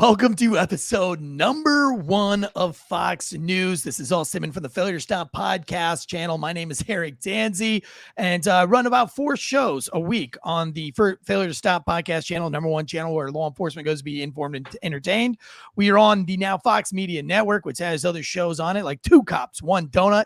Welcome to episode number 1 of Fawkes News. This is all Simon from the Failure to Stop podcast channel. My name is Eric Tansey, and run about 4 shows a week on the Failure to Stop podcast channel, number 1 channel where law enforcement goes to be informed and entertained. We are on the now Fox Media Network, which has other shows on it, like Two Cops, One Donut,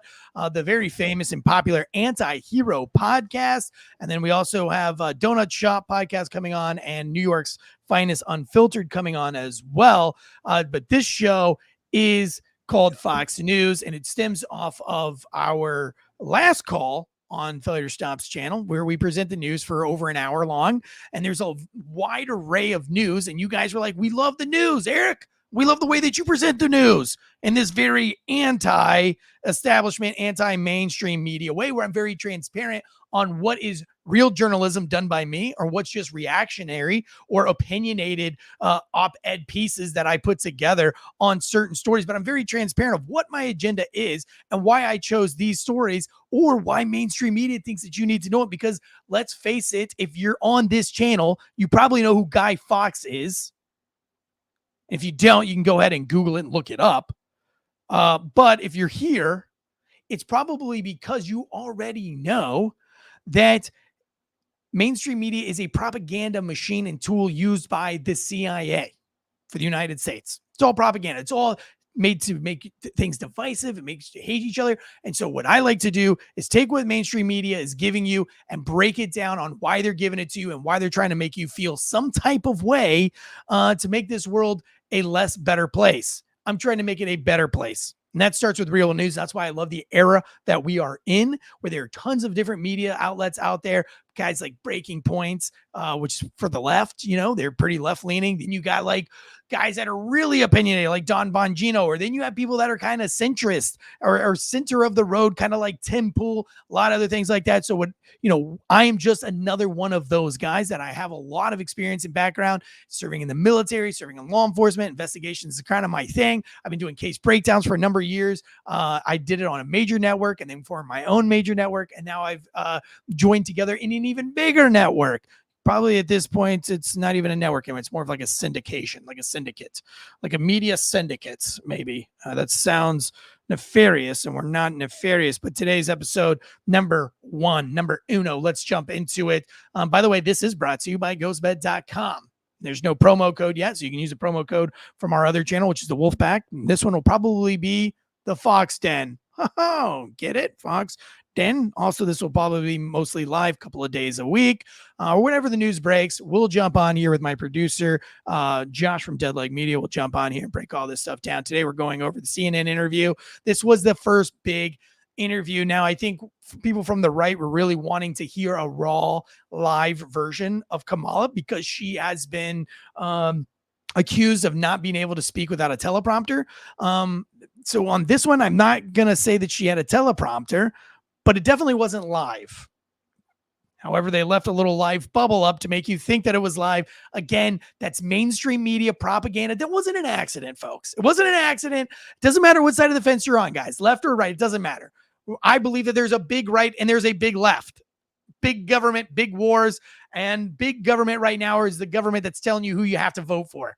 the very famous and popular Anti-Hero podcast. And then we also have Donut Shop podcast coming on, and New York's Finest Unfiltered coming on as well. But this show is called Fawkes News, and it stems off of our last call on Failure to Stop's channel, where we present the news for over an hour long. And there's a wide array of news. And you guys were like, we love the news, Eric. We love the way that you present the news in this very anti-establishment, anti-mainstream media way, where I'm very transparent on what is real journalism done by me or what's just reactionary or opinionated op-ed pieces that I put together on certain stories. But I'm very transparent of what my agenda is and why I chose these stories, or why mainstream media thinks that you need to know it. Because let's face it, if you're on this channel, you probably know who Guy Fawkes is. If you don't, you can go ahead and Google it and look it up. But if you're here, it's probably because you already know that mainstream media is a propaganda machine and tool used by the CIA for the United States. It's all propaganda. It's all made to make things divisive. It makes you hate each other. And so what I like to do is take what mainstream media is giving you and break it down on why they're giving it to you and why they're trying to make you feel some type of way to make this world a less better place. I'm trying to make it a better place. And that starts with real news. That's why I love the era that we are in, where there are tons of different media outlets out there. Guys like Breaking Points, which is for the left, they're pretty left leaning. Then you got like guys that are really opinionated, like Don Bongino, or then you have people that are kind of centrist or center of the road, kind of like Tim Pool, a lot of other things like that. So I am just another one of those guys that I have a lot of experience and background serving in the military, serving in law enforcement. Investigations is kind of my thing. I've been doing case breakdowns for a number of years. I did it on a major network and then for my own major network. And now I've joined together in an even bigger network. Probably at this point, it's not even a network. It's more of like a syndication, like a syndicate, like a media syndicate, maybe. That sounds nefarious, and we're not nefarious. But today's episode, number uno, let's jump into it. By the way, this is brought to you by ghostbed.com. There's no promo code yet, so you can use a promo code from our other channel, which is the Wolfpack. This one will probably be the Fox Den. Oh, get it? Fox Den. Also, this will probably be mostly live, a couple of days a week, or whenever the news breaks. We'll jump on here with my producer, Josh from Deadleg Media. We'll jump on here and break all this stuff down. Today, we're going over the CNN interview. This was the first big interview. Now, I think people from the right were really wanting to hear a raw, live version of Kamala, because she has been accused of not being able to speak without a teleprompter. So on this one, I'm not going to say that she had a teleprompter, but it definitely wasn't live. However, they left a little live bubble up to make you think that it was live. Again, that's mainstream media propaganda. That wasn't an accident, folks. It wasn't an accident. It doesn't matter what side of the fence you're on, guys, left or right. It doesn't matter. I believe that there's a big right and there's a big left. Big government, big wars, and big government right now is the government that's telling you who you have to vote for,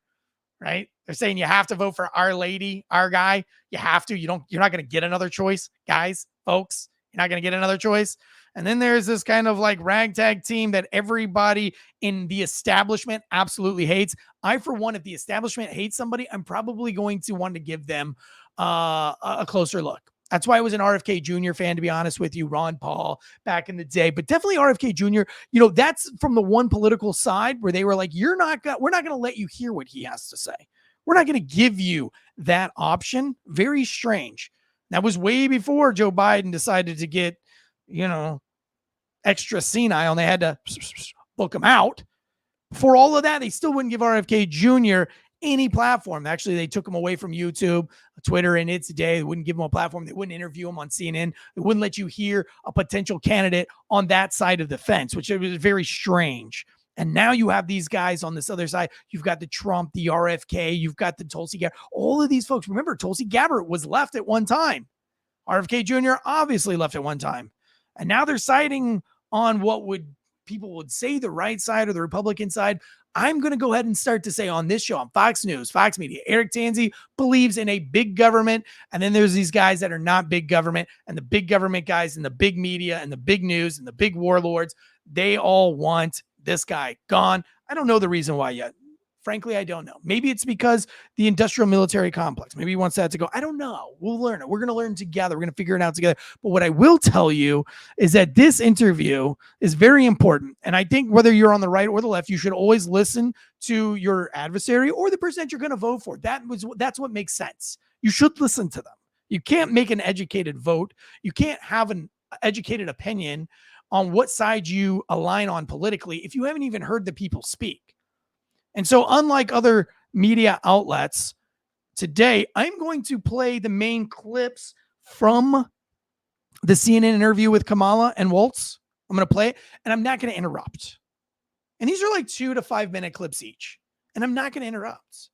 right? They're saying you have to vote for our lady, our guy. You have to. You're not going to get another choice, guys, folks. You're not going to get another choice. And then there's this kind of like ragtag team that everybody in the establishment absolutely hates. I, for one, if the establishment hates somebody, I'm probably going to want to give them a closer look. That's why I was an RFK Jr. fan, to be honest with you, Ron Paul back in the day, but definitely RFK Jr. That's from the one political side where they were like, we're not going to let you hear what he has to say. We're not going to give you that option. Very strange. That was way before Joe Biden decided to get, extra senile and they had to book him out. For all of that, they still wouldn't give RFK Jr. any platform. Actually, they took him away from YouTube, Twitter in its day. They wouldn't give him a platform. They wouldn't interview him on CNN. They wouldn't let you hear a potential candidate on that side of the fence, which was very strange. And now you have these guys on this other side. You've got the Trump, the RFK, you've got the Tulsi Gabbard. All of these folks, remember, Tulsi Gabbard was left at one time. RFK Jr. obviously left at one time. And now they're siding on what people would say the right side or the Republican side. I'm going to go ahead and start to say on this show, on Fox News, Fox Media, Eric Tansey believes in a big government. And then there's these guys that are not big government, and the big government guys and the big media and the big news and the big warlords, they all want this guy gone. I don't know the reason why yet. Frankly, I don't know. Maybe it's because the industrial military complex, maybe he wants that to go. I don't know. We'll learn it. We're going to learn together. We're going to figure it out together. But what I will tell you is that this interview is very important. And I think whether you're on the right or the left, you should always listen to your adversary or the person that you're going to vote for. That's what makes sense. You should listen to them. You can't make an educated vote. You can't have an educated opinion on what side you align on politically if you haven't even heard the people speak. And so unlike other media outlets, today I'm going to play the main clips from the CNN interview with Kamala and Waltz. I'm going to play it, and I'm not going to interrupt. And these are like 2 to 5 minute clips each. And I'm not going to interrupt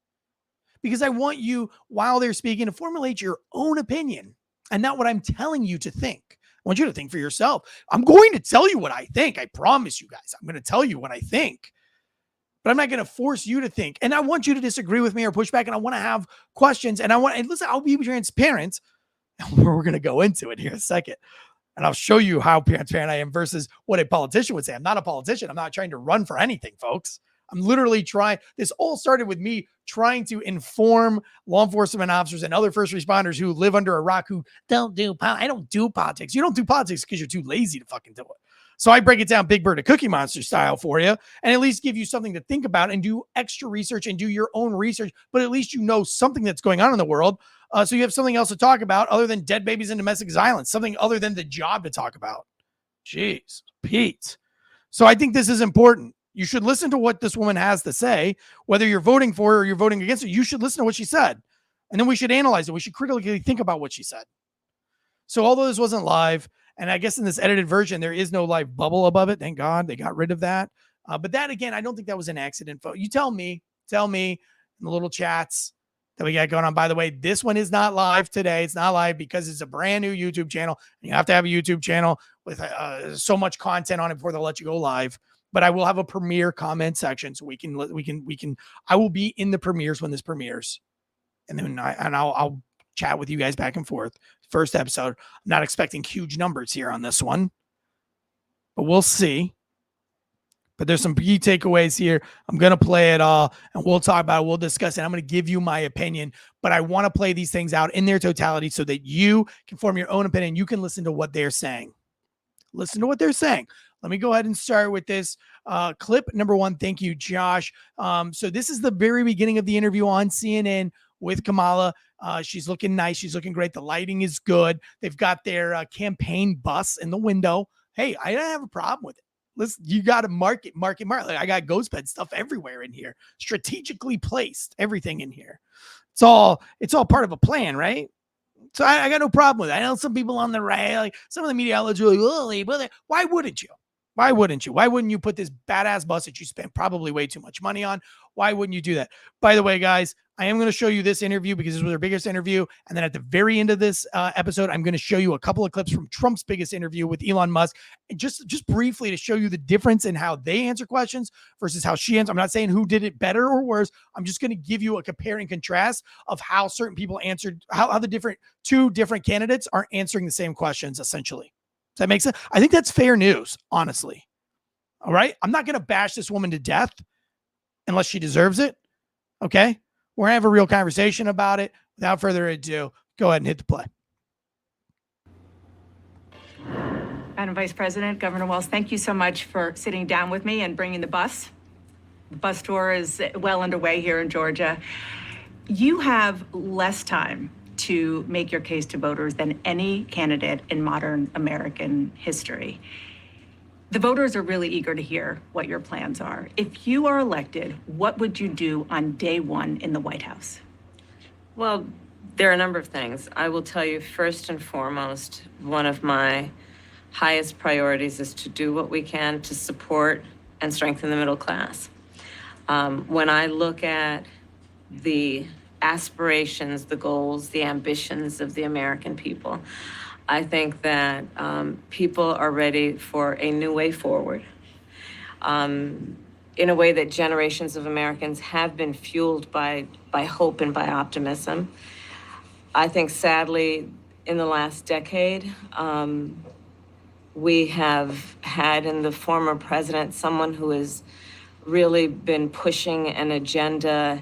because I want you, while they're speaking, to formulate your own opinion and not what I'm telling you to think. I want you to think for yourself. I'm going to tell you what I think. I promise you guys, I'm going to tell you what I think. But I'm not going to force you to think. And I want you to disagree with me or push back. And I want to have questions. And listen, I'll be transparent. We're going to go into it here in a second. And I'll show you how transparent I am versus what a politician would say. I'm not a politician. I'm not trying to run for anything, folks. I'm literally trying. This all started with me trying to inform law enforcement officers and other first responders who live under a rock who don't do politics. I don't do politics. You don't do politics because you're too lazy to fucking do it. So I break it down Big Bird to Cookie Monster style for you and at least give you something to think about and do extra research and do your own research. But at least you know something that's going on in the world. So you have something else to talk about other than dead babies and domestic violence, something other than the job to talk about. Jeez, Pete. So I think this is important. You should listen to what this woman has to say, whether you're voting for her or you're voting against her. You should listen to what she said. And then we should analyze it. We should critically think about what she said. So although this wasn't live, and I guess in this edited version, there is no live bubble above it. Thank God they got rid of that. But that, again, I don't think that was an accident. You tell me in the little chats that we got going on. By the way, this one is not live today. It's not live because it's a brand new YouTube channel. You have to have a YouTube channel with so much content on it before they'll let you go live. But I will have a premiere comment section so we can. I will be in the premieres when this premieres, and then I'll chat with you guys back and forth. First episode. I'm not expecting huge numbers here on this one, but we'll see. But there's some key takeaways here. I'm going to play it all and we'll talk about it. We'll discuss it. I'm going to give you my opinion, but I want to play these things out in their totality so that you can form your own opinion. You can listen to what they're saying. Listen to what they're saying. Let me go ahead and start with this clip number one. Thank you, Josh. So this is the very beginning of the interview on CNN with Kamala. She's looking nice. She's looking great. The lighting is good. They've got their campaign bus in the window. Hey, I don't have a problem with it. Listen, you got to market. Like I got ghost bed stuff everywhere in here, strategically placed, everything in here. It's all part of a plan, right? So I got no problem with it. I know some people on the right, like some of the media outlets are like, oh, why wouldn't you? Why wouldn't you? Why wouldn't you put this badass bus that you spent probably way too much money on? Why wouldn't you do that? By the way, guys, I am going to show you this interview because this was their biggest interview. And then at the very end of this episode, I'm going to show you a couple of clips from Trump's biggest interview with Elon Musk. And just briefly to show you the difference in how they answer questions versus how she answers. I'm not saying who did it better or worse. I'm just going to give you a compare and contrast of how certain people answered, how the two different candidates are answering the same questions, essentially. Does that make sense? I think that's fair news, honestly. All right. I'm not going to bash this woman to death unless she deserves it. Okay. We're going to have a real conversation about it. Without further ado, go ahead and hit the play. Madam Vice President, Governor Walz, thank you so much for sitting down with me and bringing the bus. The bus tour is well underway here in Georgia. You have less time to make your case to voters than any candidate in modern American history. The voters are really eager to hear what your plans are. If you are elected, what would you do on day one in the White House? Well, there are a number of things. I will tell you, first and foremost, one of my highest priorities is to do what we can to support and strengthen the middle class. When I look at the aspirations, the goals, the ambitions of the American people, I think that people are ready for a new way forward. in a way that generations of Americans have been fueled by hope and by optimism. I think, sadly, in the last decade, we have had in the former president someone who has really been pushing an agenda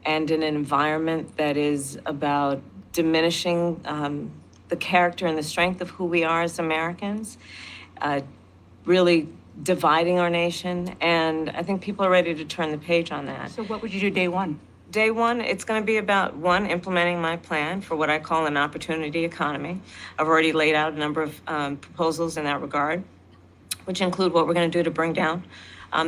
and an environment that is about diminishing the character and the strength of who we are as Americans, really dividing our nation. And I think people are ready to turn the page on that. So what would you do day one? Day one, it's going to be about, one, implementing my plan for what I call an opportunity economy. I've already laid out a number of proposals in that regard, which include what we're going to do to bring down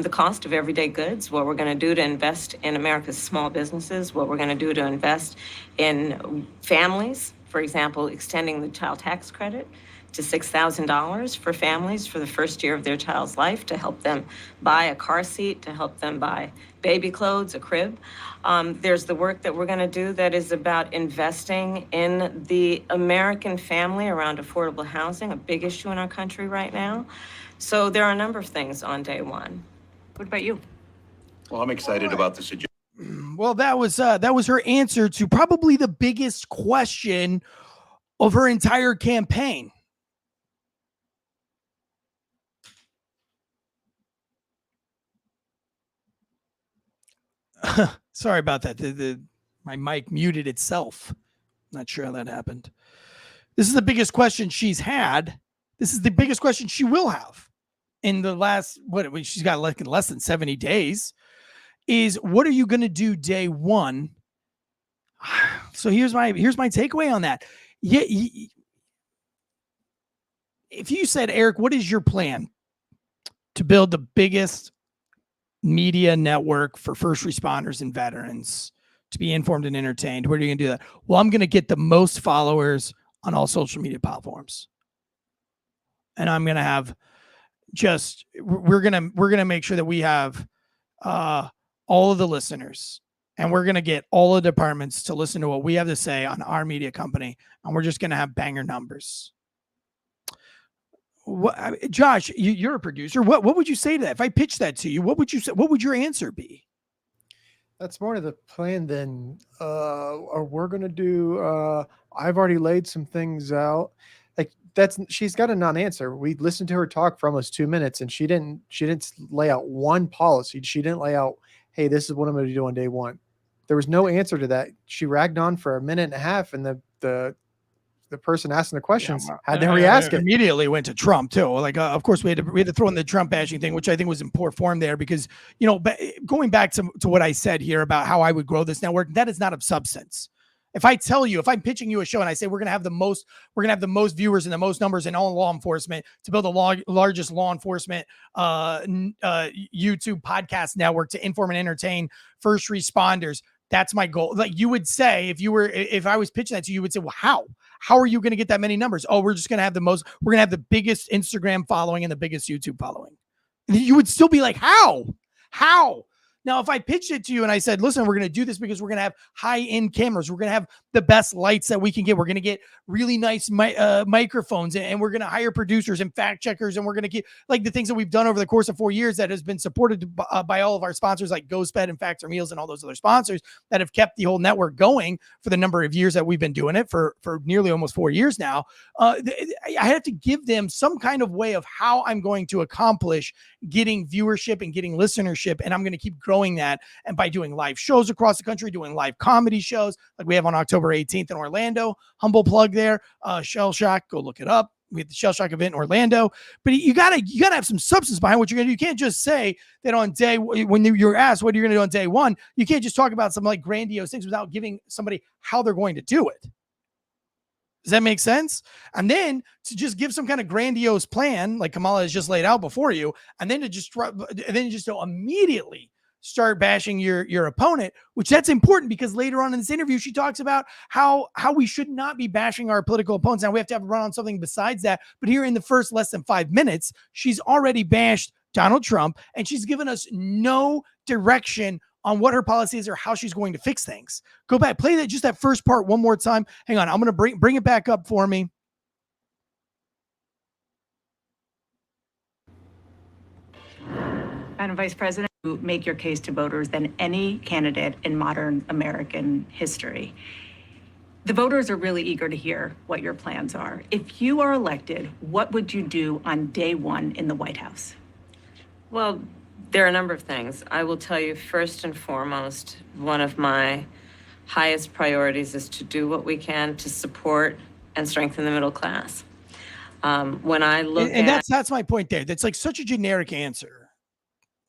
the cost of everyday goods, what we're going to do to invest in America's small businesses, what we're going to do to invest in families, for example, extending the child tax credit to $6,000 for families for the first year of their child's life, to help them buy a car seat, to help them buy baby clothes, a crib. There's the work that we're going to do that is about investing in the American family around affordable housing, a big issue in our country right now. So there are a number of things on day one. What about you? Well, I'm excited about the suggestion. Well, that was her answer to probably the biggest question of her entire campaign. Sorry about that. My mic muted itself. Not sure how that happened. This is the biggest question she's had. This is the biggest question she will have in the last, she's got like less than 70 days, is what are you going to do day one? So here's my takeaway on that. Yeah. If you said, Eric, what is your plan to build the biggest media network for first responders and veterans to be informed and entertained? Where are you going to do that? Well, I'm going to get the most followers on all social media platforms. And I'm going to have we're going to make sure that we have all of the listeners, and we're going to get all the departments to listen to what we have to say on our media company. And we're just going to have banger numbers. Josh, you're a producer. What would you say to that? If I pitched that to you, what would you say? What would your answer be? That's more to the plan than we're going to do. I've already laid some things out. Like she's got a non-answer. We listened to her talk for almost 2 minutes, and she didn't lay out one policy. She didn't lay out, hey, this is what I'm going to do on day one. There was no answer to that. She ragged on for a minute and a half, and the person asking the questions had to re-ask it. Immediately went to Trump too. Like, of course, we had to throw in the Trump bashing thing, which I think was in poor form there, because going back to what I said here about how I would grow this network, that is not of substance. If I tell you, if I'm pitching you a show and I say we're going to have the most viewers and the most numbers in all law enforcement to build the largest law enforcement YouTube podcast network to inform and entertain first responders, that's my goal. Like you would say, if I was pitching that to you, you would say, well, how are you going to get that many numbers? Oh, we're just going to have we're going to have the biggest Instagram following and the biggest YouTube following. You would still be like, how? Now, if I pitched it to you and I said, listen, we're going to do this because we're going to have high-end cameras. We're going to have the best lights that we can get. We're going to get really nice microphones, and we're going to hire producers and fact checkers. And we're going to get like the things that we've done over the course of 4 years that has been supported by all of our sponsors like GoSped and Factor Meals and all those other sponsors that have kept the whole network going for the number of years that we've been doing it for nearly almost 4 years now. I have to give them some kind of way of how I'm going to accomplish getting viewership and getting listenership. And I'm going to keep growing that. And by doing live shows across the country, doing live comedy shows like we have on October 18th in Orlando, humble plug there, Shell Shock, go look it up. We had the Shell Shock event in Orlando, but you gotta have some substance behind what you're gonna do. You can't just say that on day, when you're asked what you're gonna do on day one, you can't just talk about some like grandiose things without giving somebody how they're going to do it. Does that make sense? And then to just give some kind of grandiose plan, like Kamala has just laid out before you, and then to immediately start bashing your opponent, which that's important because later on in this interview, she talks about how we should not be bashing our political opponents. Now we have to have a run on something besides that. But here in the first less than 5 minutes, she's already bashed Donald Trump, and she's given us no direction on what her policy is or how she's going to fix things. Go back, play that first part one more time. Hang on, I'm going to bring it back up for me. Madam Vice President. make your case to voters than any candidate in modern American history. The voters are really eager to hear what your plans are. If you are elected, what would you do on day one in the White House? Well, there are a number of things. I will tell you, first and foremost, one of my highest priorities is to do what we can to support and strengthen the middle class. When I look and that's my point there. That's like such a generic answer.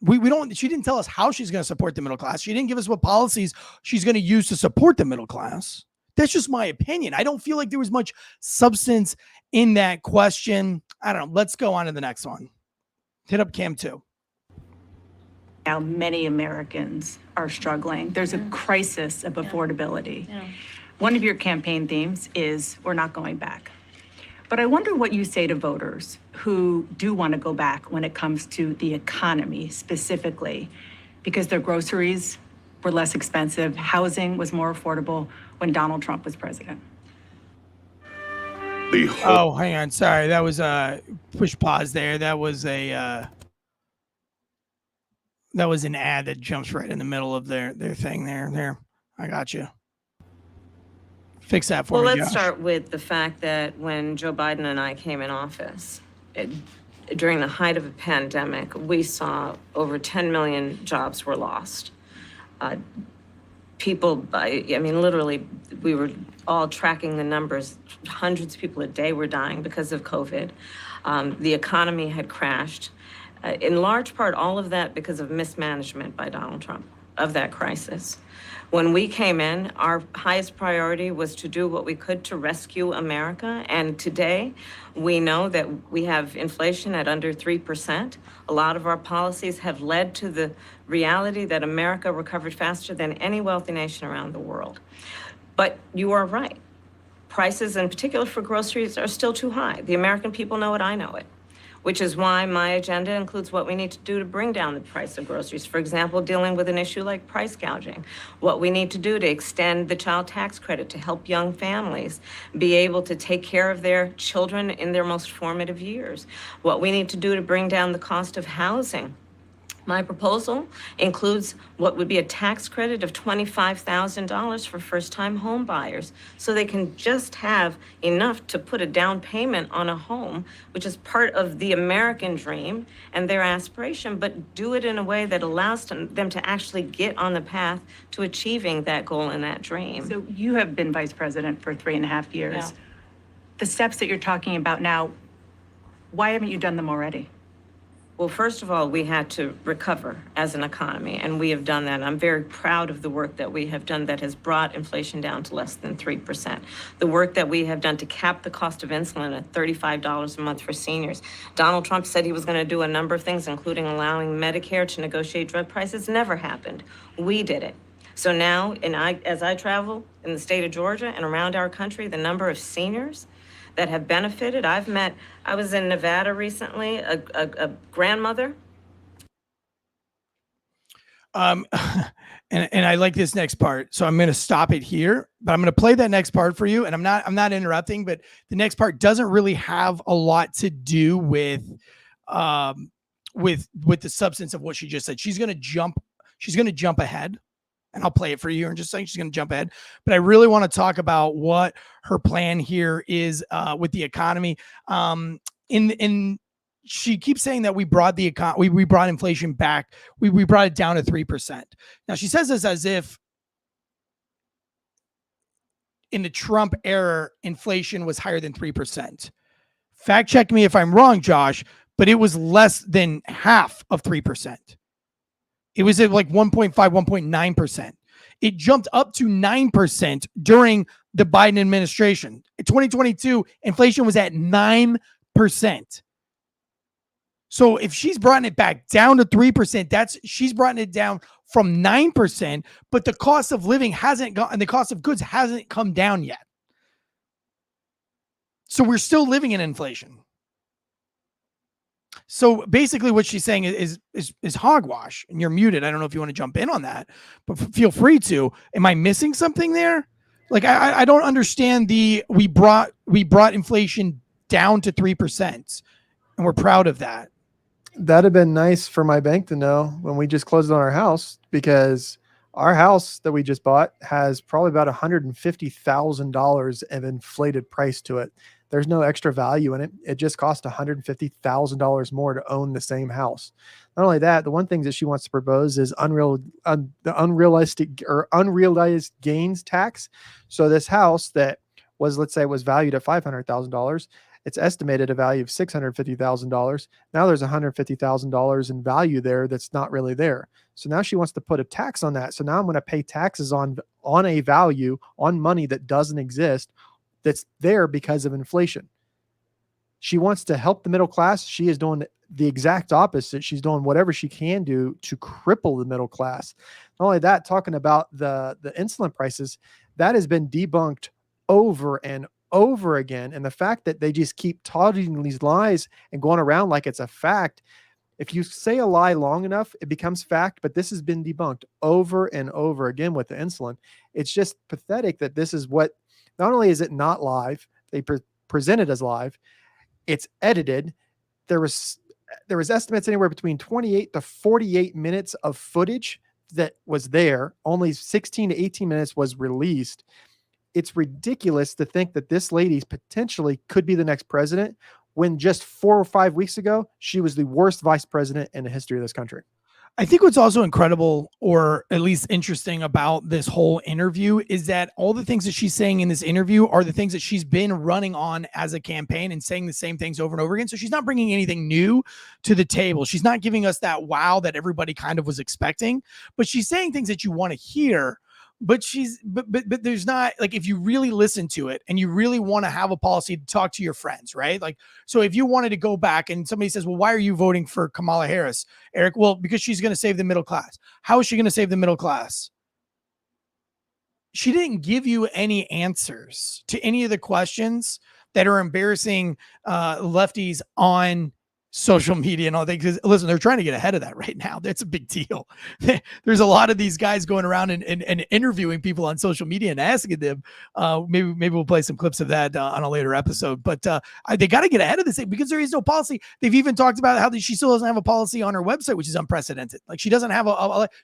We don't, she didn't tell us how she's going to support the middle class. She didn't give us what policies she's going to use to support the middle class. That's just my opinion. I don't feel like there was much substance in that question. I don't know. Let's go on to the next one. Hit up Cam 2. Now, many Americans are struggling. There's a crisis of affordability. One of your campaign themes is we're not going back. But I wonder what you say to voters who do want to go back when it comes to the economy specifically, because their groceries were less expensive, housing was more affordable when Donald Trump was president. Oh, hang on. Sorry. That was push pause there. That was an ad that jumps right in the middle of their thing there. I got you. Fix that for me, Well, let's Josh. start with the fact that when Joe Biden and I came in office, during the height of a pandemic, we saw over 10 million jobs were lost. People, I mean, literally, we were all tracking the numbers. Hundreds of people a day were dying because of COVID. The economy had crashed. In large part, all of that because of mismanagement by Donald Trump of that crisis. When we came in, our highest priority was to do what we could to rescue America. And today, we know that we have inflation at under 3%. A lot of our policies have led to the reality that America recovered faster than any wealthy nation around the world. But you are right. Prices, in particular for groceries, are still too high. The American people know it, I know it. Which is why my agenda includes what we need to do to bring down the price of groceries. For example, dealing with an issue like price gouging. What we need to do to extend the child tax credit to help young families be able to take care of their children in their most formative years. What we need to do to bring down the cost of housing. My proposal includes what would be a tax credit of $25,000 for first-time home buyers, so they can just have enough to put a down payment on a home, which is part of the American dream and their aspiration, but do it in a way that allows them to actually get on the path to achieving that goal and that dream. So you have been vice president for 3.5 years. Yeah. The steps that you're talking about now, why haven't you done them already? Well, first of all, we had to recover as an economy, and we have done that. I'm very proud of the work that we have done that has brought inflation down to less than 3%. The work that we have done to cap the cost of insulin at $35 a month for seniors. Donald Trump said he was going to do a number of things, including allowing Medicare to negotiate drug prices. Never happened. We did it. So now, as I travel in the state of Georgia and around our country, the number of seniors that have benefited. I was in Nevada recently, a grandmother. And I like this next part, so I'm going to stop it here, but I'm going to play that next part for you. And I'm not interrupting, but the next part doesn't really have a lot to do with the substance of what she just said. She's going to jump ahead. And I'll play it for you and just saying she's going to jump ahead. But I really want to talk about what her plan here is with the economy. She keeps saying that we brought we brought inflation back. We brought it down to 3%. Now she says this as if in the Trump era, inflation was higher than 3%. Fact check me if I'm wrong, Josh, but it was less than half of 3%. It was at like 1.5, 1.9%. It jumped up to 9% during the Biden administration. In 2022, inflation was at 9%. So if she's brought it back down to 3%, she's brought it down from 9%, but the cost of living hasn't gone, and the cost of goods hasn't come down yet. So we're still living in inflation. So basically what she's saying is hogwash, and you're muted. I don't know if you want to jump in on that, but feel free to. Am I missing something there? Like, I don't understand we brought inflation down to 3%, and we're proud of that. That'd have been nice for my bank to know when we just closed on our house, because our house that we just bought has probably about $150,000 of inflated price to it. There's no extra value in it. It just cost $150,000 more to own the same house. Not only that, the one thing that she wants to propose is the unrealistic or unrealized gains tax. So this house that was, let's say, was valued at $500,000, it's estimated a value of $650,000. Now there's $150,000 in value there that's not really there. So now she wants to put a tax on that. So now I'm going to pay taxes on a value, on money that doesn't exist, that's there because of inflation. She wants to help the middle class. She is doing the exact opposite. She's doing whatever she can do to cripple the middle class. Not only that, talking about the insulin prices, that has been debunked over and over again. And the fact that they just keep touting these lies and going around like it's a fact. If you say a lie long enough, it becomes fact, but this has been debunked over and over again with the insulin. It's just pathetic that this is what, not only is it not live, they present it as live, it's edited. There was estimates anywhere between 28 to 48 minutes of footage that was there. Only 16 to 18 minutes was released. It's ridiculous to think that this lady potentially could be the next president, when just 4 or 5 weeks ago, she was the worst vice president in the history of this country. I think what's also incredible, or at least interesting about this whole interview, is that all the things that she's saying in this interview are the things that she's been running on as a campaign and saying the same things over and over again. So she's not bringing anything new to the table. She's not giving us that wow that everybody kind of was expecting, but she's saying things that you want to hear. But there's not, like, if you really listen to it and you really want to have a policy to talk to your friends, right? Like, so if you wanted to go back and somebody says, well, why are you voting for Kamala Harris, Eric? Well, because she's going to save the middle class. How is she going to save the middle class? She didn't give you any answers to any of the questions that are embarrassing lefties on social media and all that. Because listen, they're trying to get ahead of that right now. That's a big deal. There's a lot of these guys going around and interviewing people on social media and asking them. Maybe we'll play some clips of that on a later episode. But they got to get ahead of this thing, because there is no policy. They've even talked about how she still doesn't have a policy on her website, which is unprecedented. Like, she doesn't have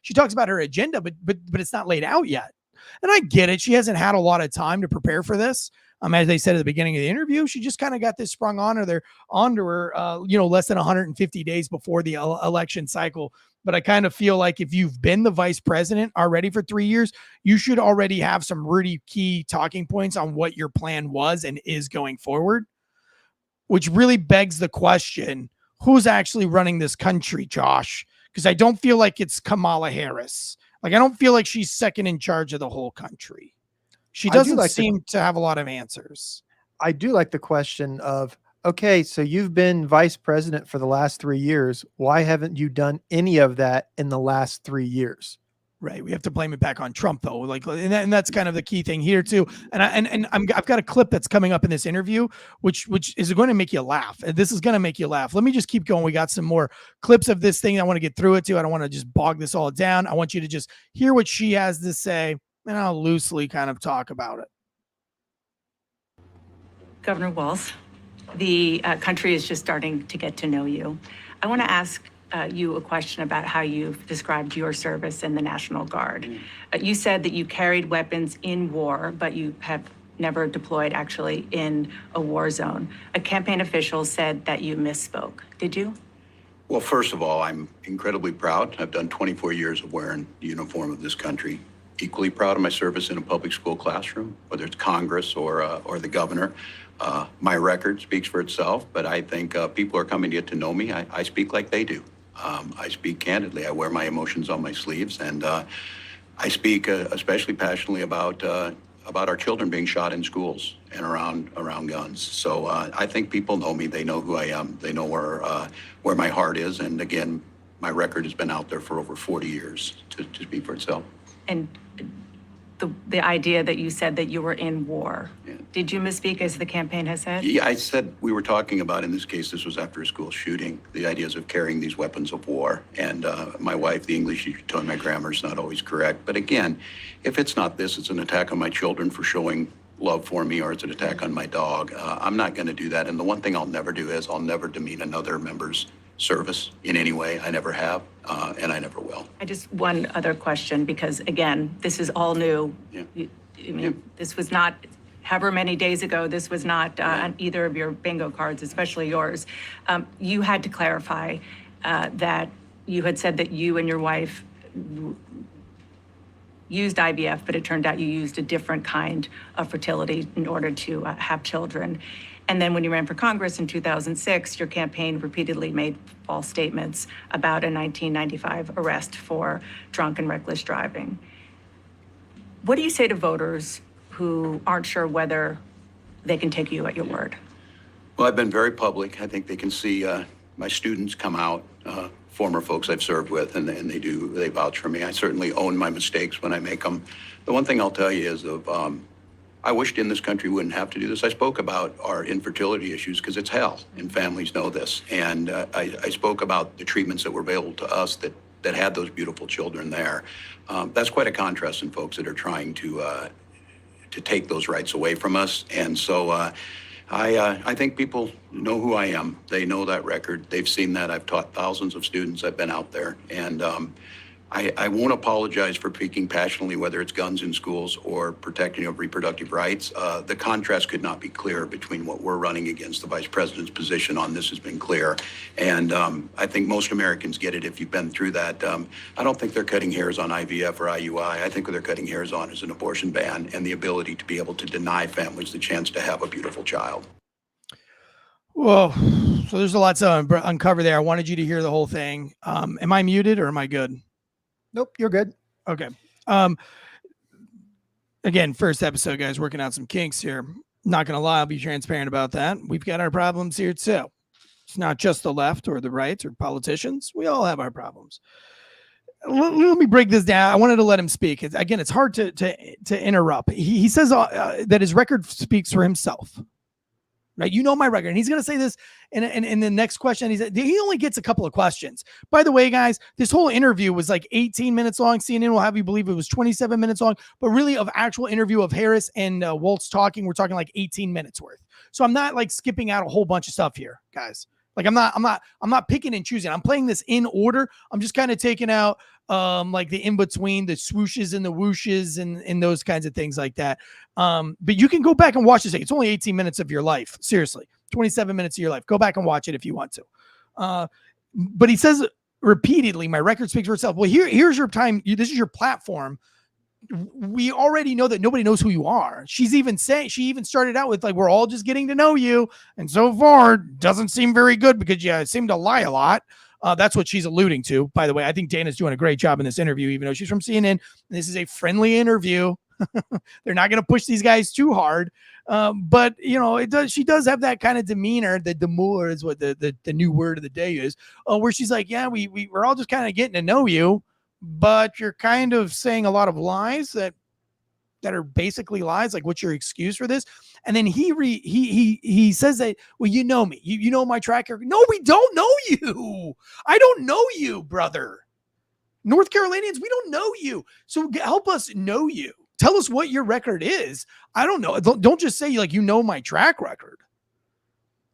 she talks about her agenda, but it's not laid out yet. And I get it. She hasn't had a lot of time to prepare for this. As they said at the beginning of the interview, she just kind of got this sprung onto her, less than 150 days before the election cycle. But I kind of feel like if you've been the vice president already for 3 years, you should already have some really key talking points on what your plan was and is going forward, which really begs the question, who's actually running this country, Josh? Because I don't feel like it's Kamala Harris. Like, I don't feel like she's second in charge of the whole country. She doesn't seem to have a lot of answers. I do like the question of, okay, so you've been vice president for the last 3 years. Why haven't you done any of that in the last 3 years? Right. We have to blame it back on Trump, though. Like, and that's kind of the key thing here too. And I've got a clip that's coming up in this interview, which is going to make you laugh. This is going to make you laugh. Let me just keep going. We got some more clips of this thing. I want to get through it too. I don't want to just bog this all down. I want you to just hear what she has to say, and I'll loosely kind of talk about it. Governor Walz, the country is just starting to get to know you. I want to ask you a question about how you've described your service in the National Guard. You said that you carried weapons in war, but you have never deployed actually in a war zone. A campaign official said that you misspoke. Did you? Well, first of all, I'm incredibly proud. I've done 24 years of wearing the uniform of this country. Equally proud of my service in a public school classroom, whether it's Congress or the governor. My record speaks for itself, but I think people are coming to get to know me. I speak like they do. I speak candidly. I wear my emotions on my sleeves, and I speak especially passionately about our children being shot in schools and around guns. So I think people know me. They know who I am. They know where my heart is. And again, my record has been out there for over 40 years to speak for itself. And the idea that you said that you were in war. Yeah. Did you misspeak, as the campaign has said? Yeah, I said we were talking about, in this case, this was after a school shooting, the ideas of carrying these weapons of war. And my wife, the English teacher, told me my grammar's not always correct. But again, if it's not this, it's an attack on my children for showing love for me, or it's an attack on my dog. I'm not going to do that. And the one thing I'll never do is I'll never demean another member's service in any way. I never have, and I never will. I just, one other question, because again, this is all new. Yeah. I mean, this was not, however many days ago, this was not on either of your bingo cards, especially yours. You had to clarify that you had said that you and your wife used IVF, but it turned out you used a different kind of fertility in order to have children. And then when you ran for Congress in 2006, your campaign repeatedly made false statements about a 1995 arrest for drunk and reckless driving. What do you say to voters who aren't sure whether they can take you at your word? Well, I've been very public. I think they can see my students come out, former folks I've served with, and they vouch for me. I certainly own my mistakes when I make them. The one thing I'll tell you is I wished in this country wouldn't have to do this. I spoke about our infertility issues because it's hell, and families know this. And I spoke about the treatments that were available to us that had those beautiful children there. That's quite a contrast in folks that are trying to take those rights away from us. And so I think people know who I am. They know that record. They've seen that. I've taught thousands of students. I've been out there. And I won't apologize for speaking passionately, whether it's guns in schools or protecting of reproductive rights. The contrast could not be clearer between what we're running against. The vice president's position on this has been clear. And I think most Americans get it if you've been through that. I don't think they're cutting hairs on IVF or IUI. I think what they're cutting hairs on is an abortion ban and the ability to be able to deny families the chance to have a beautiful child. Whoa. So there's a lot to uncover there. I wanted you to hear the whole thing. Am I muted or am I good? Nope, you're good. Okay. Again, first episode, guys, working out some kinks here. Not going to lie, I'll be transparent about that. We've got our problems here too. It's not just the left or the right or politicians. We all have our problems. Let me break this down. I wanted to let him speak. Again, it's hard to interrupt. He says that his record speaks for himself. Right? You know my record. And he's going to say this in the next question. He only gets a couple of questions. By the way, guys, this whole interview was like 18 minutes long. CNN will have you believe it was 27 minutes long, but really of actual interview of Harris and Waltz talking, we're talking like 18 minutes worth. So I'm not like skipping out a whole bunch of stuff here, guys. Like I'm not picking and choosing. I'm playing this in order. I'm just kind of taking out like the in-between, the swooshes and the whooshes and those kinds of things like that. But you can go back and watch this. It's only 18 minutes of your life. Seriously, 27 minutes of your life. Go back and watch it if you want to. But he says repeatedly, my record speaks for itself. Well, here's your time. This is your platform. We already know that nobody knows who you are. She even started out with like, we're all just getting to know you. And so far doesn't seem very good because you seem to lie a lot. That's what she's alluding to, by the way. I think Dana's doing a great job in this interview, even though she's from CNN. This is a friendly interview. They're not going to push these guys too hard. But you know, she does have that kind of demeanor. The demure is what the new word of the day is, where she's like, yeah, we're all just kind of getting to know you, but you're kind of saying a lot of lies that are basically lies. Like, what's your excuse for this? And then he says that, well, you know me, you know my track record. No, we don't know you. I don't know you, brother. North Carolinians, we don't know you. So help us know you. Tell us what your record is. I don't know. Don't just say like, you know my track record.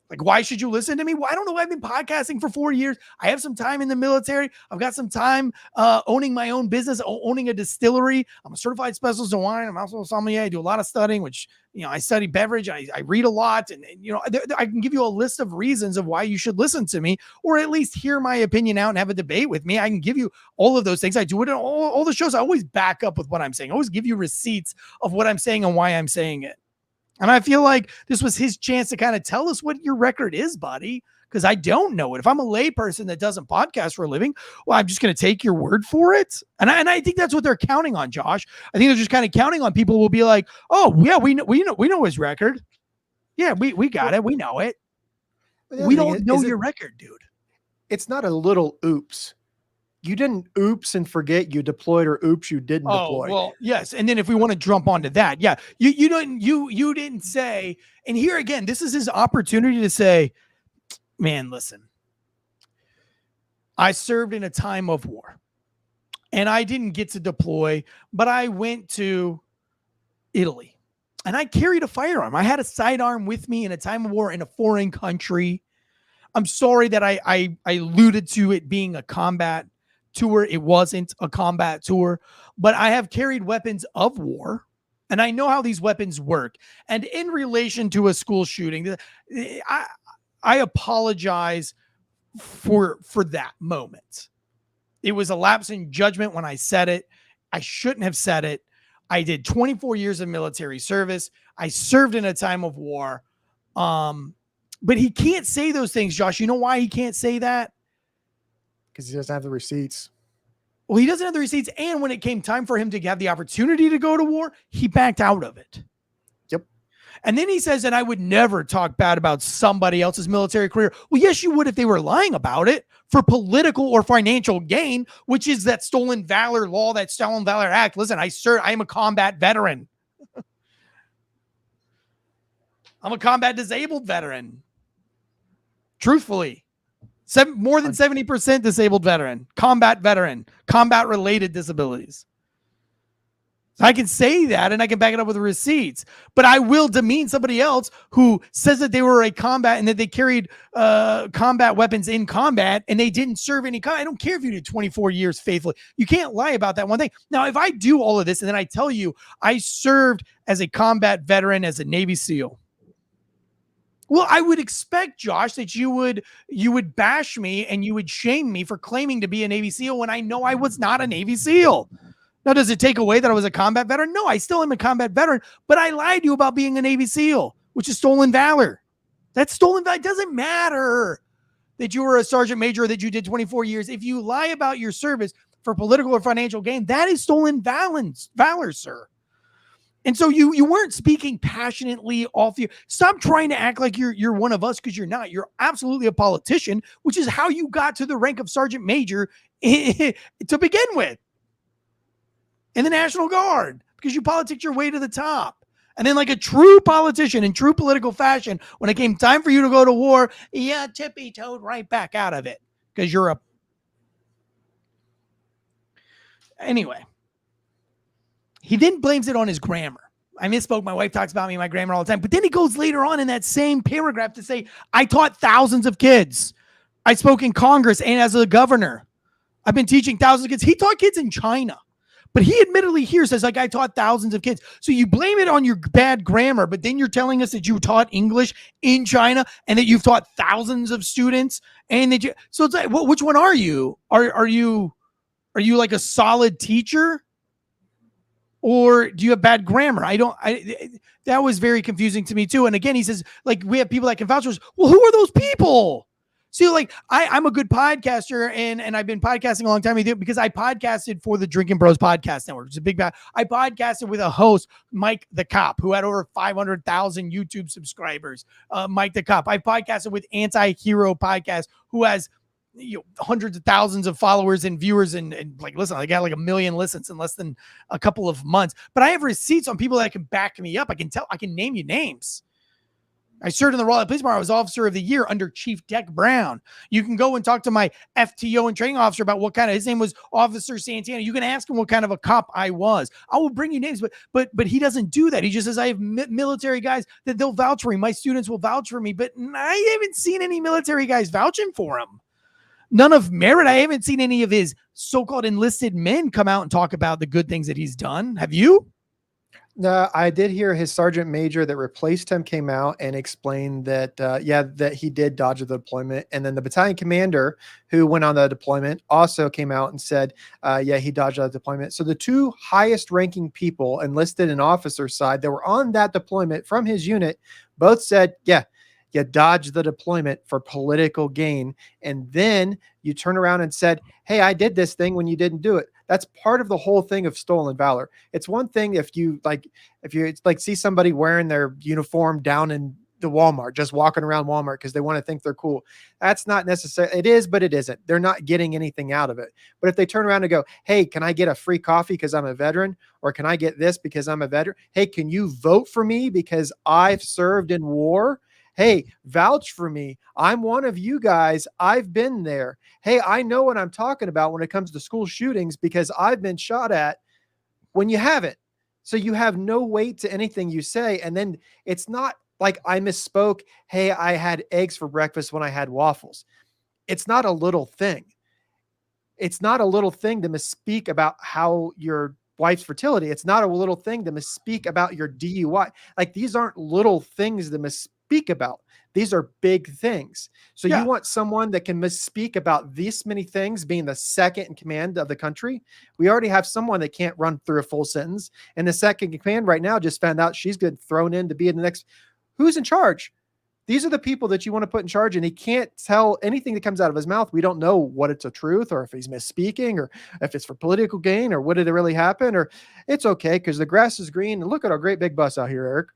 Like, why should you listen to me? Well, I don't know. I've been podcasting for 4 years. I have some time in the military. I've got some time owning my own business, owning a distillery. I'm a certified specialist in wine. I'm also a sommelier. I do a lot of studying, which, you know, I study beverage. I read a lot. And you know, I can give you a list of reasons of why you should listen to me, or at least hear my opinion out and have a debate with me. I can give you all of those things. I do it in all the shows. I always back up with what I'm saying. I always give you receipts of what I'm saying and why I'm saying it. And I feel like this was his chance to kind of tell us what your record is, buddy, because I don't know it. If I'm a lay person that doesn't podcast for a living, well, I'm just going to take your word for it. And I think that's what they're counting on, Josh. I think they're just kind of counting on people who will be like, oh, yeah, we know his record. Yeah, we got it. We know it. We don't know your record, dude. It's not a little oops. You didn't oops and forget you deployed, or oops you didn't deploy. Well, yes. And then if we want to jump onto that, yeah, you didn't say. And here again, this is his opportunity to say, man, listen, I served in a time of war and I didn't get to deploy, but I went to Italy and I carried a firearm. I had a sidearm with me in a time of war in a foreign country. I'm sorry that I alluded to it being a combat tour. It wasn't a combat tour, but I have carried weapons of war, and I know how these weapons work. And in relation to a school shooting, I apologize for that moment. It was a lapse in judgment when I said it. I shouldn't have said it. I did 24 years of military service. I served in a time of war. But he can't say those things, Josh. You know why he can't say that? Because he doesn't have the receipts. Well, he doesn't have the receipts. And when it came time for him to have the opportunity to go to war, he backed out of it. Yep. And then he says that I would never talk bad about somebody else's military career. Well, yes, you would if they were lying about it for political or financial gain, which is that stolen valor law, that Stolen Valor Act. Listen, I am a combat veteran. I'm a combat disabled veteran. Truthfully, more than 70% disabled veteran, combat related disabilities. So I can say that and I can back it up with receipts, but I will demean somebody else who says that they were a combat and that they carried combat weapons in combat and they didn't serve any combat. I don't care if you did 24 years faithfully. You can't lie about that one thing. Now, if I do all of this and then I tell you I served as a combat veteran as a Navy SEAL, well, I would expect, Josh, that you would bash me and you would shame me for claiming to be a Navy SEAL when I know I was not a Navy SEAL. Now, does it take away that I was a combat veteran? No, I still am a combat veteran, but I lied to you about being a Navy SEAL, which is stolen valor. That's stolen valor. It doesn't matter that you were a sergeant major or that you did 24 years. If you lie about your service for political or financial gain, that is stolen valor, sir. And so you weren't speaking passionately off you. Stop trying to act like you're one of us, because you're not. You're absolutely a politician, which is how you got to the rank of sergeant major to begin with in the National Guard, because you politicked your way to the top. And then, like a true politician in true political fashion, when it came time for you to go to war, tippy-toed right back out of it because you're a... Anyway. He then blames it on his grammar. I misspoke. My wife talks about me and my grammar all the time. But then he goes later on in that same paragraph to say, I taught thousands of kids. I spoke in Congress and as a governor. I've been teaching thousands of kids. He taught kids in China. But he admittedly here says, like, I taught thousands of kids. So you blame it on your bad grammar, but then you're telling us that you taught English in China and that you've taught thousands of students. And that so it's like, which one are you? Are you like a solid teacher? Or do you have bad grammar? That was very confusing to me too. And again, he says, like, we have people that can vouch for us. Well, who are those people? See, like, I'm a good podcaster and I've been podcasting a long time because I podcasted for the Drinking Bros Podcast Network. It's a big bad. I podcasted with a host, Mike the Cop, who had over 500,000 YouTube subscribers. Mike the Cop. I podcasted with Anti-Hero Podcast, who has hundreds of thousands of followers and viewers and like, listen, I got like 1 million listens in less than a couple of months, but I have receipts on people that can back me up. I can name you names. I served in the Raleigh Police Department. I was Officer of the Year under Chief Deck Brown. You can go and talk to my FTO and training officer about what kind of, his name was Officer Santana. You can ask him what kind of a cop I was. I will bring you names, but he doesn't do that. He just says, I have military guys that they'll vouch for me. My students will vouch for me, but I haven't seen any military guys vouching for him. None of merit. I haven't seen any of his so-called enlisted men come out and talk about the good things that he's done. Have you? No, I did hear his sergeant major that replaced him came out and explained that, that he did dodge the deployment. And then the battalion commander who went on the deployment also came out and said, he dodged the deployment. So the two highest ranking people enlisted and officer side that were on that deployment from his unit both said, you dodged the deployment for political gain. And then you turn around and said, hey, I did this thing when you didn't do it. That's part of the whole thing of stolen valor. It's one thing if you see somebody wearing their uniform down in the Walmart, just walking around Walmart because they want to think they're cool. That's not necessary. It is, but it isn't. They're not getting anything out of it. But if they turn around and go, hey, can I get a free coffee because I'm a veteran? Or can I get this because I'm a veteran? Hey, can you vote for me because I've served in war? Hey, vouch for me. I'm one of you guys. I've been there. Hey, I know what I'm talking about when it comes to school shootings because I've been shot at, when you haven't. So you have no weight to anything you say. And then it's not Like I misspoke. Hey, I had eggs for breakfast when I had waffles. It's not a little thing. It's not a little thing to misspeak about how your wife's fertility. It's not a little thing to misspeak about your DUI. Like these aren't little things to misspeak about. These are big things. So Yeah. you want someone that can misspeak about this many things, being the second in command of the country. We already have someone that can't run through a full sentence. And the second in command right now just found out she's getting thrown in to be in the next. Who's in charge? These are the people that you want to put in charge, and he can't tell anything that comes out of his mouth. We don't know what it's a truth or if he's misspeaking or if it's for political gain or what did it really happen, or it's okay because the grass is green. And look at our great big bus out here, Eric.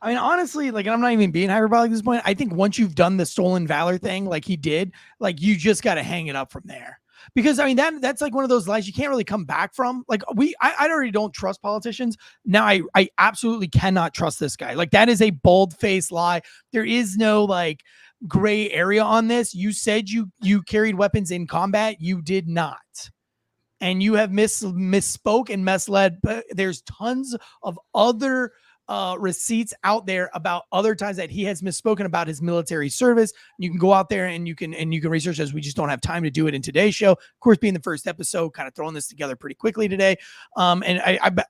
I mean, honestly, like, I'm not even being hyperbolic at this point. I think once you've done the stolen valor thing, like he did, like you just got to hang it up from there. Because I mean, that's like one of those lies you can't really come back from. Like I already don't trust politicians. Now I absolutely cannot trust this guy. Like that is a bold-faced lie. There is no like gray area on this. You said you carried weapons in combat. You did not. And you have misspoke and misled, but there's tons of other receipts out there about other times that he has misspoken about his military service. You can go out there and you can research this. We just don't have time to do it in today's show. Of course, being the first episode, kind of throwing this together pretty quickly today. And